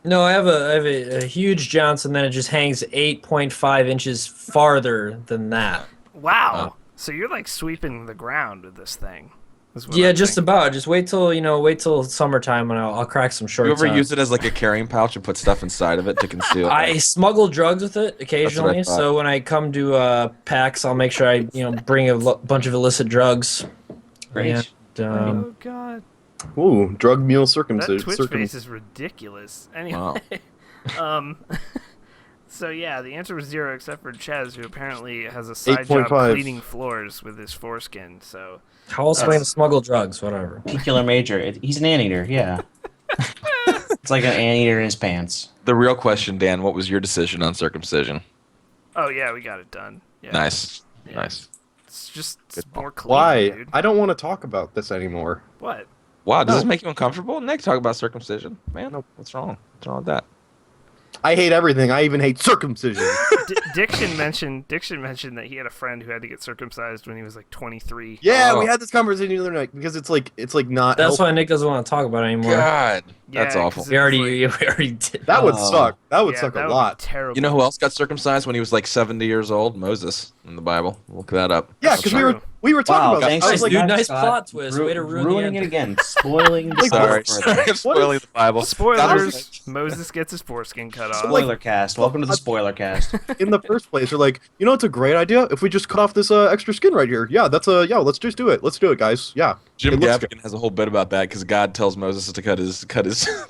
No, I have a huge Johnson, then it just hangs 8.5 inches farther than that. wow. So you're like sweeping the ground with this thing. is what Yeah, I'm just thinking. about. Just wait till summertime when I'll crack some shorts. You ever on. use it as like a carrying pouch and put stuff inside of it to conceal? I smuggle drugs with it occasionally, thought. so when I come to PAX, I'll make sure I bring a bunch of illicit drugs. Great. And, Oh God. Ooh, drug mule That circumcision. Twitch face is ridiculous. Anyway, Wow. so yeah, the answer was 0, except for Chezz, who apparently has a side 8.5. job cleaning floors with his foreskin. So how else am I going to smuggle drugs? Whatever. Peculiar Major. He's an anteater, yeah. It's like an anteater in his pants. The real question, Dan, what was your decision on circumcision? oh yeah, we got it done. Yeah. Nice. Yeah. Nice. It's just Good more clean, Why? dude. I don't want to talk about this anymore. What? Wow, does No. this make you uncomfortable? Nick, talk about circumcision. Man, what's wrong? What's wrong with that? I hate everything. I even hate circumcision. Diction mentioned that he had a friend who had to get circumcised when he was like 23. Yeah, Oh. we had this conversation the other night because it's like not. That's healthy. why Nick doesn't want to talk about it anymore. God, that's Yeah, awful. 'cause We already, it's we already did. That would Oh. suck. That would suck that a would be lot. terrible. You know who else got circumcised when he was like 70 years old? Moses in the Bible. Look that up. Yeah, because we were talking Wow, about thanks that. I to was like, dude, that, nice Scott, plot twist. Way to ruin the ruining end. it again. Spoiling the Sorry, story sorry, I'm spoiling the Bible. Spoilers. Moses gets his foreskin cut off. Spoiler cast. Welcome to the spoiler cast. in the first place, they're like, you know, it's a great idea if we just cut off this extra skin right here. Yeah, let's just do it. Let's do it, guys. Yeah. Jim It looks Gaffigan has a whole bit about that because God tells Moses to cut his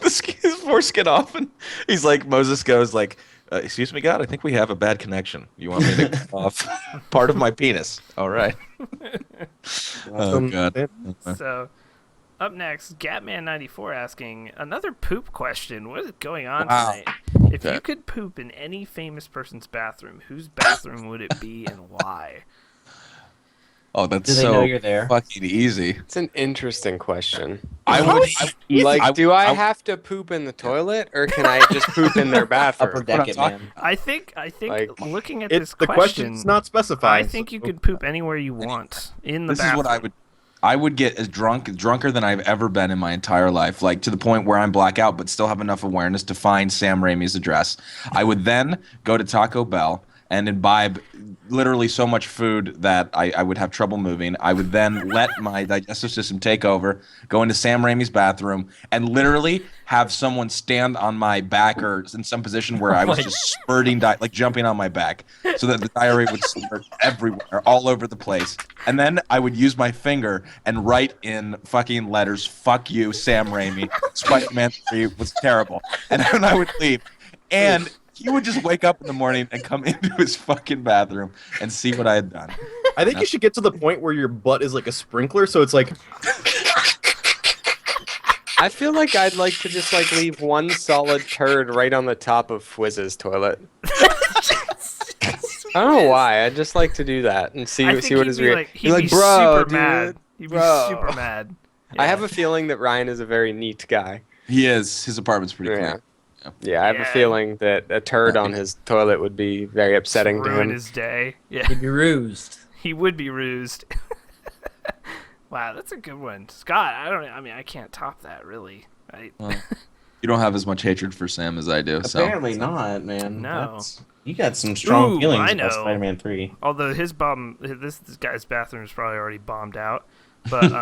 his foreskin off, and he's like, Moses goes like, "Excuse me, God, I think we have a bad connection. You want me to cut off part of my penis? All right." Oh God. Okay. So, up next, Gatman94 asking another poop question. What is going on Wow. tonight? If Okay. you could poop in any famous person's bathroom, whose bathroom would it be and why? Oh, that's Do they so know you're there? fucking easy. It's an interesting question. I would. Like, do I I- have to poop in the toilet, or can I just poop in their Upper bathroom? deck I'm it, talking- man. I think Like, looking at It's this the question, question's not specified. I think you could poop anywhere you want in the This bathroom. is what I would get as drunker than I've ever been in my entire life, like to the point where I'm blackout but still have enough awareness to find Sam Raimi's address. I would then go to Taco Bell and imbibe literally so much food that I would have trouble moving. I would then let my digestive system take over, go into Sam Raimi's bathroom, and literally have someone stand on my back or in some position where I was just spurting, like jumping on my back, so that the diarrhea would spurt everywhere, all over the place. And then I would use my finger and write in fucking letters, "Fuck you, Sam Raimi. Spider-Man 3 was terrible." And then I would leave. And he would just wake up in the morning and come into his fucking bathroom and see what I had done. I think you should get to the point where your butt is like a sprinkler, so it's like, I feel like I'd like to just like leave one solid turd right on the top of Fwizz's toilet. I don't know why. I'd just like to do that and see I think see what he'd his be reaction. he'd be Bro, super dude, mad. He'd be bro." super mad. I have a feeling that Ryan is a very neat guy. He is. His apartment's pretty Yeah. clean. Yeah, I have a Yeah. feeling that a turd on his toilet would be very upsetting to Ruin him. his day. Yeah, He'd be rused. he would be rused. Wow, that's a good one, Scott. I mean, I can't top that really. Well, you don't have as much hatred for Sam as I do. So Apparently not, man. No. You got some strong Ooh, feelings I about know. Spider-Man 3. Although this guy's bathroom is probably already bombed out, but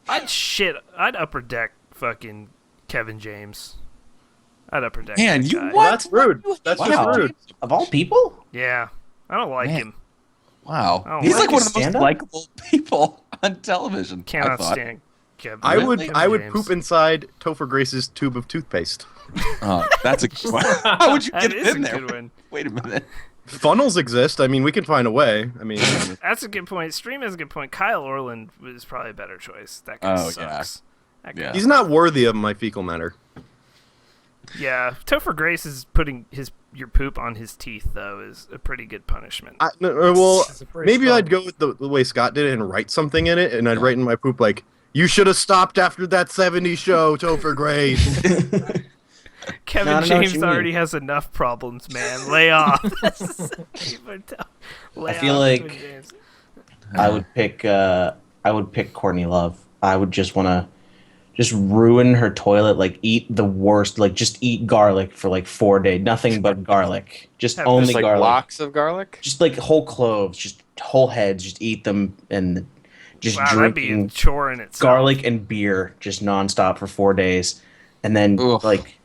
I'd upper deck fucking Kevin James. I'd upper deck. Man, that you guy. what? that's rude. That's Wow. just rude. Of all people? Yeah, I don't like Man. him. Wow. Oh, He's like like one his of the most stand-up? likable people on television. I Cannot thought. stand Kevin. I would Kevin James. poop inside Topher Grace's tube of toothpaste. Oh, that's a good one. How would you That get is it in a there? good one. Wait a minute. Funnels exist. I mean, we can find a way. I mean, That's a good point. Stream has a good point. Kyle Orland is probably a better choice. That guy Oh, sucks. That guy Yeah. he's not worthy of my fecal matter. Yeah, Topher Grace is putting your poop on his teeth though is a pretty good punishment. Well, It's a pretty maybe strong- I'd go with the way Scott did it and write something in it, and I'd write in my poop like, "You should have stopped after that '70s show, Topher Grace." Kevin I don't know what James you mean. already has enough problems, man. Lay off. Lay I feel off, like- Kevin James. I would pick Courtney Love. I would just want to just ruin her toilet, like eat the worst, like just eat garlic for like 4 days, nothing but garlic, just Have only Just like garlic, blocks of garlic. just like whole cloves, just whole heads, just eat them and just Wow, that'd be a drinking chore in itself. garlic and beer just nonstop for 4 days, and then Oof. like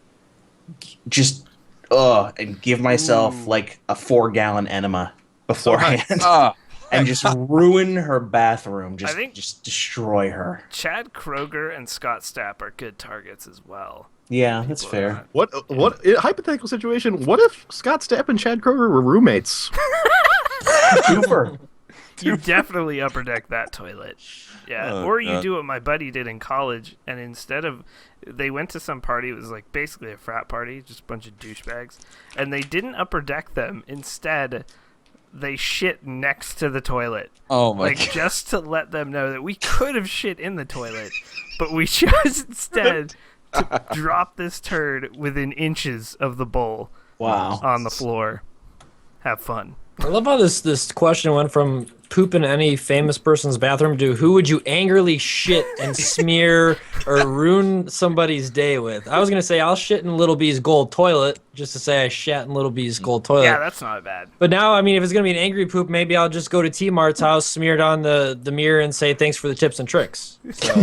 just and give myself like a 4-gallon enema beforehand. Ah, And just ruin her bathroom. I think- Just destroy her. Chad Kroger and Scott Stapp are good targets as well. Yeah, that's People are fair. What hypothetical situation? What if Scott Stapp and Chad Kroger were roommates? Cooper. You definitely upper deck that toilet. Yeah. Oh, or you God. do what my buddy did in college, and instead of they went to some party, it was like basically a frat party, just a bunch of douchebags, and they didn't upper deck them. Instead, they shit next to the toilet. oh my Like God. just to let them know that we could have shit in the toilet, but we chose instead to drop this turd within inches of the bowl Wow. on the floor. Have fun. I love how this question went from poop in any famous person's bathroom to who would you angrily shit and smear or ruin somebody's day with. I was gonna say I'll shit in Little B's gold toilet just to say I shat in Little B's gold toilet. Yeah, that's not bad. But now, I mean, if it's gonna be an angry poop, maybe I'll just go to T-Mart's house, smear it on the mirror, and say thanks for the tips and tricks. So,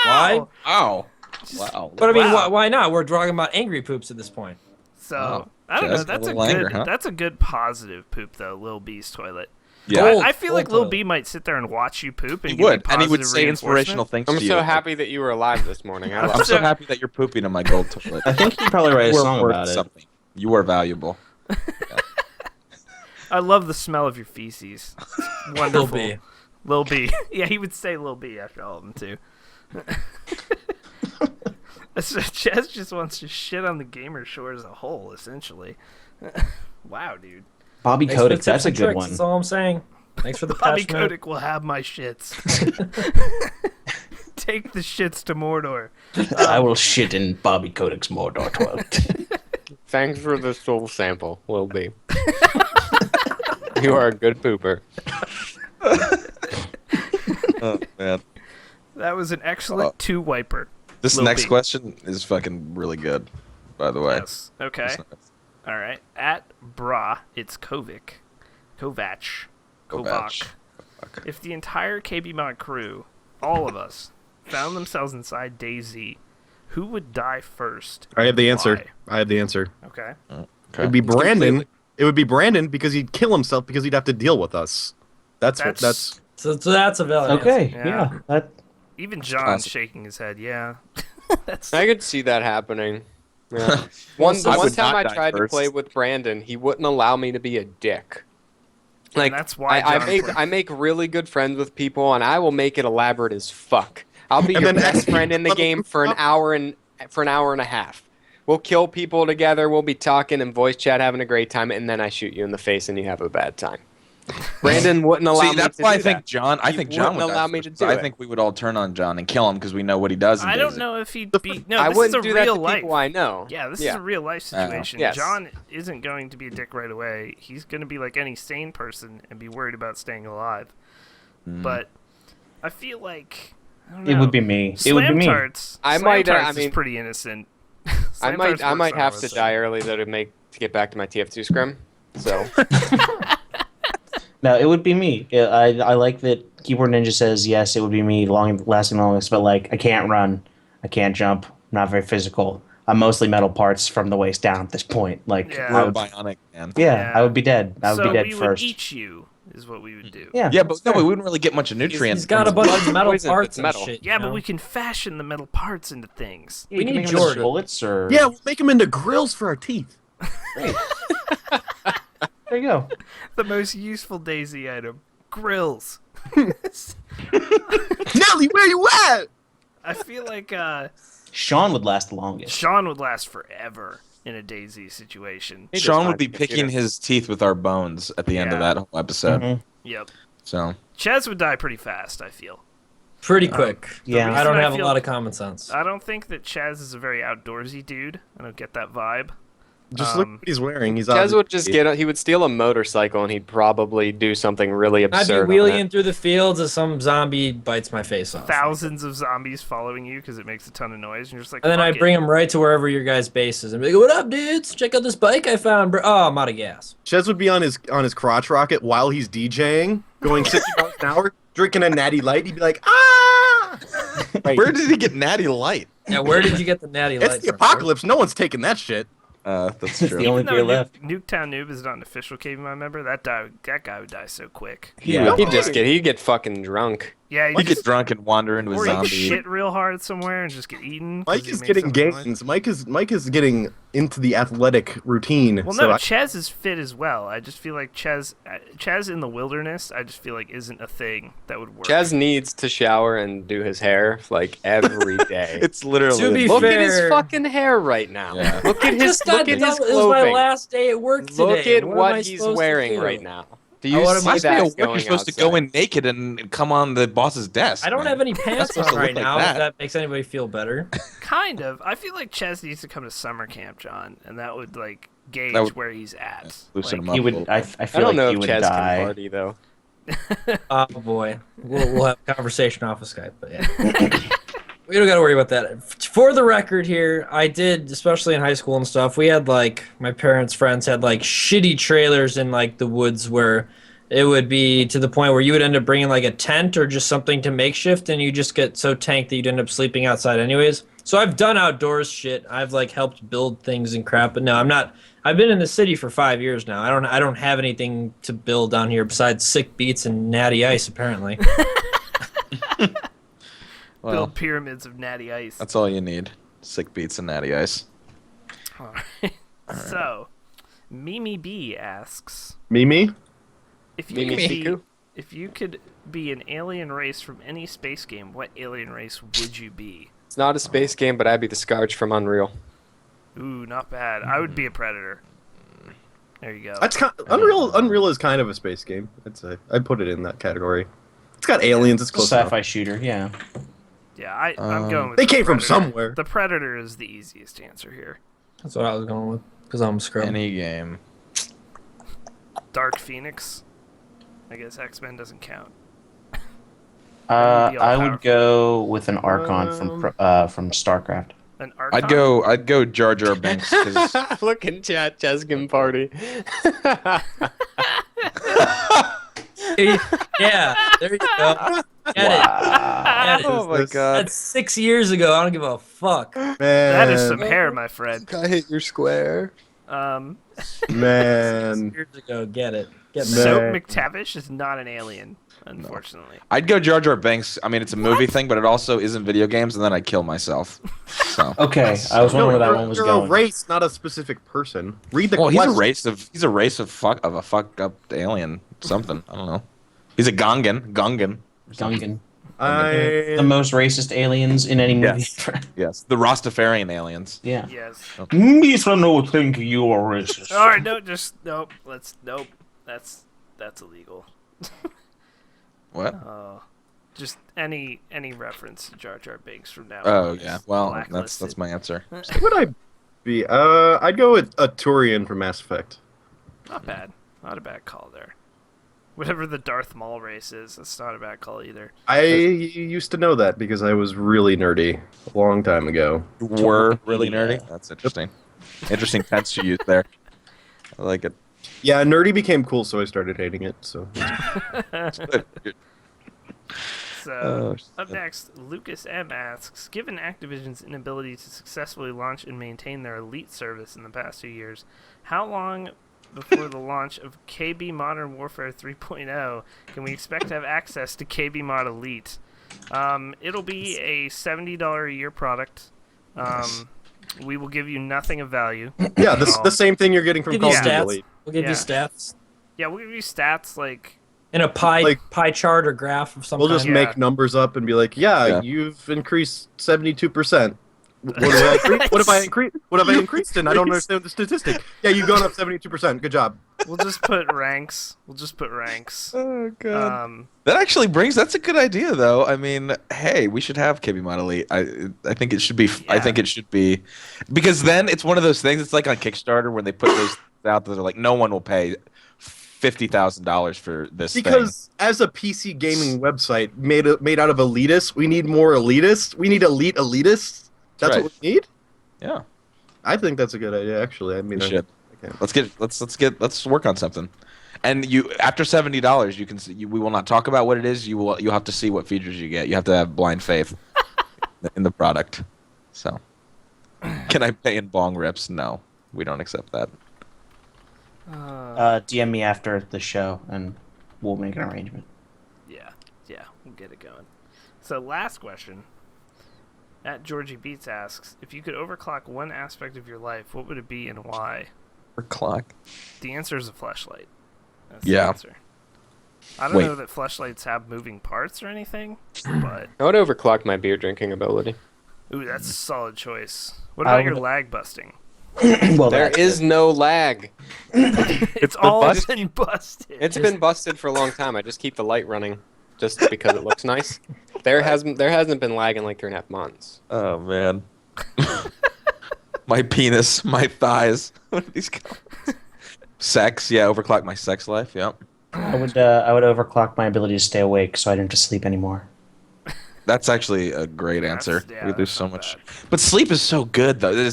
why? Wow. Wow. But I mean, Wow. why not? We're talking about angry poops at this point. So Wow. I don't know. Jazz, That's a a little good. anger, huh? That's a good positive poop though. Lil B's toilet. Yeah. Gold. I feel like Gold Lil toilet. B might sit there and watch you poop and He give you would, and he would positive say inspirational reinforcement. things I'm to you. so happy that you were alive this morning. I love I'm it. so happy that you're pooping in my gold toilet. I think you'd probably write a You are song worth about it. something. You are valuable. I love the smell of your feces. It's wonderful. Lil B. Lil B. Yeah, he would say Lil B after all of them too. So Chezz just wants to shit on the gamer shore as a whole, essentially. Wow, dude. Bobby Thanks for the Kotick, that's tips a and good tricks, one. That's all I'm saying. Thanks for the Bobby passionate. Kotick will have my shits. Take the shits to Mordor. I will shit in Bobby Kotick's Mordor toilet. Thanks for the soul sample, Lil B. You are a good pooper. Oh man. That was an excellent two wiper. This Lil next B. question is fucking really good, by the way. Yes. Okay. All right. At Bra, it's Kovac. Kovac. If the entire KBMOD crew, all of us, found themselves inside DayZ, who would die first? I have the and answer. I have the answer. why? Okay. It would be Brandon. It would be Brandon because he'd kill himself because he'd have to deal with us. That's So that's a valid answer. Okay, Yeah. yeah. That, Even John's classic. shaking his head. Yeah. That's I could see that happening. Yeah. One I one would time not I die tried to first. play with Brandon, he wouldn't allow me to be a dick. Like that's why I John- make really good friends with people, and I will make it elaborate as fuck. I'll be And your then best ask friend in the people game for an hour and a half. We'll kill people together. We'll be talking and voice chat, having a great time, and then I shoot you in the face and you have a bad time. Brandon wouldn't allow See, me that's to why do I think that. John. I He think John would wouldn't allow die me first, to 'cause do I it. think we would all turn on John and kill him because we know what he does. In I don't DayZ. know if he'd be. No, I this wouldn't is a do that real to life. people I know. Yeah, this is a real life situation. Yes. John isn't going to be a dick right away. He's going to be like any sane person and be worried about staying alive. But I feel like I don't know. it would be me. It would be me. Tarts. I Slam might, Tarts I mean- is pretty innocent. I Slam might Tarts I works might on have all to of us. die early though to get back to my TF2 scrim. So No, it would be me. I like that Keyboard Ninja says yes, it would be me lasting longest, but like I can't run, I can't jump, not very physical. I'm mostly metal parts from the waist down at this point. Like Yeah. I We're would, bionic, man. yeah, I would be dead. I would so be dead we first. would eat you, is what we would do. Yeah. Yeah, but no, we wouldn't really get much of nutrients. He's got a bunch of metal poison, parts it's and metal. shit. Yeah, you but know? we can fashion the metal parts into things. Yeah, We you can need make them into Jordan. bullets or Yeah, we'll make them into grills for our teeth. there you go. The most useful DayZ item: grills. Nelly, where you at? I feel like Sean would last the longest. Sean would last forever in a DayZ situation. He just Sean would finds be a computer. picking his teeth with our bones at the end of Yeah. that whole episode. Mhm. Yep. So Chezz would die pretty fast, I feel. Pretty quick. Yeah. I don't reason I have a feel- lot of common sense. I don't think that Chezz is a very outdoorsy dude. I don't get that vibe. Just look what he's wearing. He's Chezz would just obviously- he would steal a motorcycle and he'd probably do something really I'd be absurd. on wheeling it. through the fields as some zombie bites my face off. Thousands of zombies following you because it makes a ton of noise, and you're just like, And then "Fuck I'd it." bring them right to wherever your guys' base is and be like, what up, dudes? Check out this bike I found, bro. Oh, I'm out of gas. Chezz would be on his crotch rocket while he's DJing, going 60 miles an hour, drinking a natty light. He'd be like, ah! where did he get Natty Light? Now, where did you get the natty lights? It's the apocalypse. No one's taking that shit. That's It's true. the only Even though beer left. Nuketown Noob is not an official KBMOD member, that guy would die so quick. Yeah. He'd get fucking drunk. Yeah, He get drunk and wander into a or he'd zombie. shit real hard somewhere and just get eaten. 'cause Mike he is made getting so much noise. gains. Mike is getting into the athletic routine. Well, so no, I- Chezz is fit as well. I just feel like Chezz in the wilderness, I just feel like isn't a thing that would work. Chezz needs to shower and do his hair like every day. It's literally. To be Look at his fair- fucking hair right now. Yeah. Look at his Just got look at done- his It was my clothing. last day at work today. Look at am I what he's supposed to wearing do? right now. Do you what am see I Must be that a work. going You're supposed to outside? go in naked and come on the boss's desk. I don't man. have any pants supposed on to right look like now, that. if that makes anybody feel better. Kind of. I feel like Chezz needs to come to summer camp, John, and that would like gauge That would- where he's at. loosen him Like, up. He a would. little I bit. feel I don't like know he if would Chezz die. can party though. Oh boy, we'll have a conversation off of Skype, but yeah. We don't got to worry about that. For the record here, I did, especially in high school and stuff, we had like, my parents' friends had like shitty trailers in like the woods where it would be to the point where you would end up bringing like a tent or just something to makeshift and you just get so tanked that you'd end up sleeping outside anyways. So I've done outdoors shit. I've like helped build things and crap, but no, I'm not. I've been in the city for 5 years now. I don't have anything to build down here besides sick beats and natty ice apparently. Well, build pyramids of natty ice. that's all you need. Sick beats and natty ice. All right. So, Mimi B asks, Mimi? if you Mimi could be, Siku? if you could be an alien race from any space game, what alien race would you be? It's not a space game, but I'd be the Scourge from Unreal. Ooh, not bad. I would be a predator. There you go. That's Unreal. Unreal is kind of a space game. I'd put it in that category. It's got aliens. It's close Sci-fi enough. shooter. Yeah. Yeah, I'm going with They the came from Predator. somewhere. The Predator is the easiest answer here. That's what I was going with because I'm a scrub. Any game. Dark Phoenix. I guess X-Men doesn't count. I would go with an Archon from StarCraft. An Archon? I'd go Jar Jar Binks 'cause Look in chat, Chezz can party. Yeah, there you go. Get it. Get it. Oh my god. That's 6 years ago. I don't give a fuck. Man, That is some hair, my friend. I hit your square. man. 6 years ago. Get it. Get it. Soap Man. McTavish is not an alien, unfortunately. I'd go Jar Jar Binks. I mean, it's a movie thing, but it also is in video games, and then I'd kill myself. So. Okay, I was wondering where that one was you're going. a race, not a specific person. Read the Well, question. he's a race of a fucked up alien. Something. I don't know. He's a Gungan. Gungan. I The most racist aliens in any movie. Yes. Yes. The Rastafarian aliens. Yeah. Yes. Please don't think you are racist. All right, nope. That's illegal. What? Just any reference to Jar Jar Binks from now Oh on. yeah. is Well, blacklisted. that's my answer. Who would I be? I'd go with a Turian from Mass Effect. Not bad. Not a bad call there. Whatever the Darth Maul race is, that's not a bad call either. I used to know that because I was really nerdy a long time ago. Were really nerdy. That's interesting. Interesting tense you used there. I like it. Yeah, nerdy became cool, so I started hating it. So Good. So, Oh, up shit. next, Lucas M asks, given Activision's inability to successfully launch and maintain their Elite service in the past 2 years, how long before the launch of KB Modern Warfare 3.0 can we expect to have access to KB Mod Elite? It'll be a $70 a year product. We will give you nothing of value. yeah, the same thing you're getting from Give Call you of Duty stats. Elite. We'll give Yeah. you stats Yeah, we'll give you stats like... in a pie Like- pie chart or graph of some We'll kind. just Yeah. make numbers up and be like, Yeah. you've increased 72%. What have I increased in? I don't understand the statistic. Yeah, you've gone up 72%. Good job. We'll just put ranks. Oh god. That's a good idea though. I mean, hey, we should have KB Mod Elite. I think it should be I think it should be because then it's one of those things. It's like on Kickstarter when they put those out that they're like, no one will pay $50,000 for this Because as a PC gaming website made out of elitists, we need more elitists. We need elitists. That's Right. what we need. thing. Yeah, I think that's a good idea. Actually, I mean, we should. okay. Let's work on something. And you after $70, you can we will not talk about what it is. You'll have to see what features you get. You have to have blind faith in the product. So, can I pay in bong rips? No, we don't accept that. DM me after the show, and we'll make an arrangement. Yeah, we'll get it going. So last question. At Georgie Beats asks, if you could overclock one aspect of your life, what would it be and why? For clock. The answer is a fleshlight. That's Yeah. the answer. I don't Wait. know that fleshlights have moving parts or anything, but I would overclock my beer drinking ability. ooh, that's a solid choice. What I about your would- lag busting? Well, There is no lag. It's all bust- been busted. It's been busted for a long time. I just keep the light running just because it looks nice. There hasn't been lag in like 3.5 months. Oh man. My penis, my thighs. What are these called? Sex, yeah, overclock my sex life, yep. I would overclock my ability to stay awake so I didn't have to sleep anymore. That's actually a great answer. Yeah, We do that's so not much. bad. But sleep is so good, though. Yeah,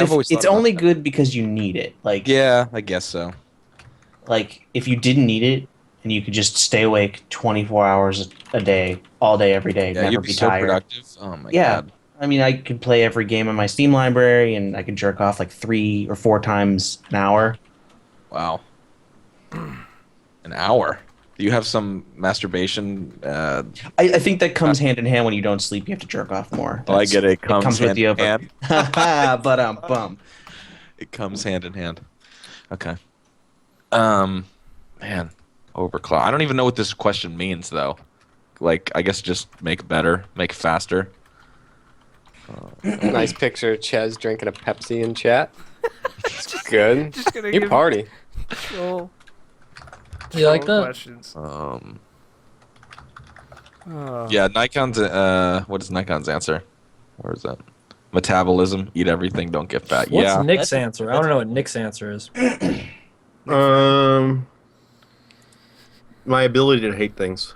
but it's only good because you need it. Like, Yeah, I guess so. like if you didn't need it and you could just stay awake 24 hours a day, all day, every day, Yeah, never you'd be so tired. productive. Oh my Yeah. god. I mean, I could play every game in my Steam library, and I could jerk off like 3 or 4 times an hour. Wow. An hour. Do you have some masturbation? I think that comes hand in hand. When you don't sleep, you have to jerk off more. I get it. It comes with the over. hand. But bum. It comes hand in hand. Okay. Man, overclock. I don't even know what this question means though. Like, I guess just make better, make faster. Nice picture of Chezz drinking a Pepsi in chat. It's good. Just gonna You give party. troll You like that? questions. Yeah, Nikon's. What is Nikon's answer? Where is that? Metabolism. Eat everything. Don't get fat. What's Yeah. Nick's answer? I don't know what Nick's answer is. My ability to hate things.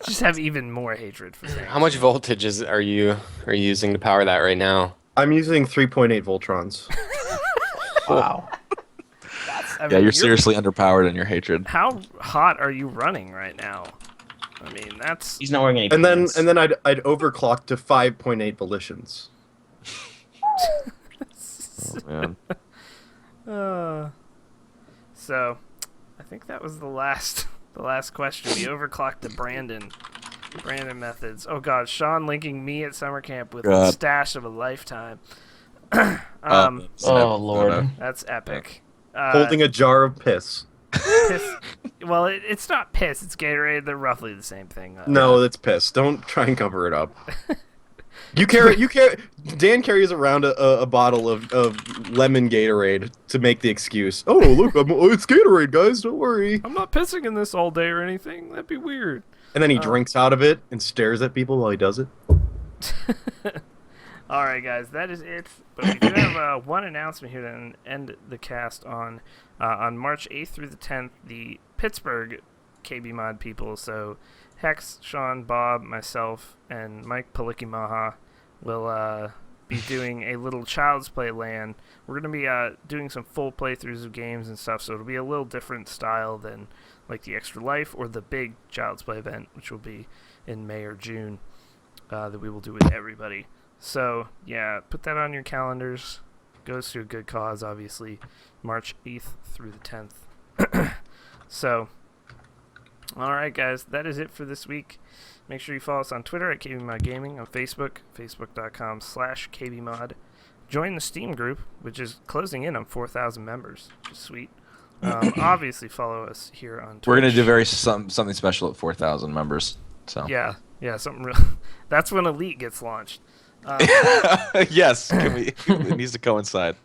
Just have even more hatred for things. How much voltage are you using to power that right now? I'm using 3.8 Voltrons. Wow. I Yeah, mean, you're seriously underpowered in your hatred. How hot are you running right now? I mean, that's He's not wearing any. And then pants. I'd overclock to 5.8 volitions. Oh, man. So. I think that was the last question. We overclocked the Brandon methods. Oh god, Sean linking me at summer camp with the God. stash of a lifetime. Oh Lord. That's epic. Holding a jar of piss. Piss. Well, it's not piss. It's Gatorade. They're roughly the same thing. No, that's piss. Don't try and cover it up. Dan carries around a bottle of lemon Gatorade to make the excuse. Oh, look, it's Gatorade, guys. Don't worry. I'm not pissing in this all day or anything. That'd be weird. And then he drinks out of it and stares at people while he does it. All right, guys, that is it. But we do have one announcement here to end the cast on March 8th through the 10th. The Pittsburgh KBMOD people, so Hex, Sean, Bob, myself, and Mike Palikimaha will be doing a little Child's Play LAN. We're going to be doing some full playthroughs of games and stuff, so it'll be a little different style than like the Extra Life or the big Child's Play event, which will be in May or June, that we will do with everybody. So, yeah, put that on your calendars. Goes to a good cause, obviously. March 8th through the 10th. So, alright guys, that is it for this week. Make sure you follow us on Twitter at KBMOD Gaming, on Facebook, facebook.com/KBMOD. Join the Steam group, which is closing in on 4,000 members, which is sweet. Obviously follow us here on Twitch. We're gonna do something special at 4,000 members. So Yeah, something real. That's when Elite gets launched. yes, it needs to coincide.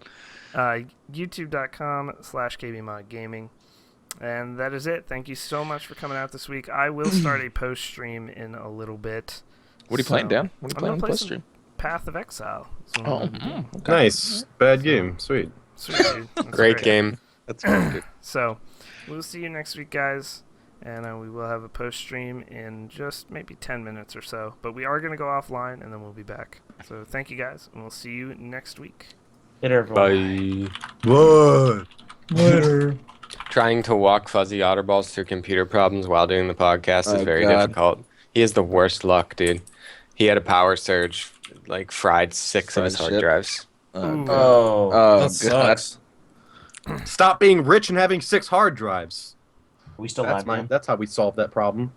YouTube.com/KBMOD Gaming. And that is it. Thank you so much for coming out this week. I will start a post stream in a little bit. What are you playing, Dan? What are you playing on the play post some stream? Path of Exile. Okay. Nice. Bad game. Sweet. Sweet, dude. That's Great game. That's good, dude. So, we'll see you next week, guys. And we will have a post stream in just maybe 10 minutes or so. But we are going to go offline, and then we'll be back. So, thank you, guys. And we'll see you next week. Later, everyone. Bye. What? Later. Trying to walk Fuzzy Otterballs through computer problems while doing the podcast is Oh, very God. difficult. He has the worst luck, dude. He had a power surge, like fried 6 of his Fried hard shit. drives. Ooh. Oh. That God. sucks. Stop being rich and having 6 hard drives. We still live, man. That's how we solve that problem.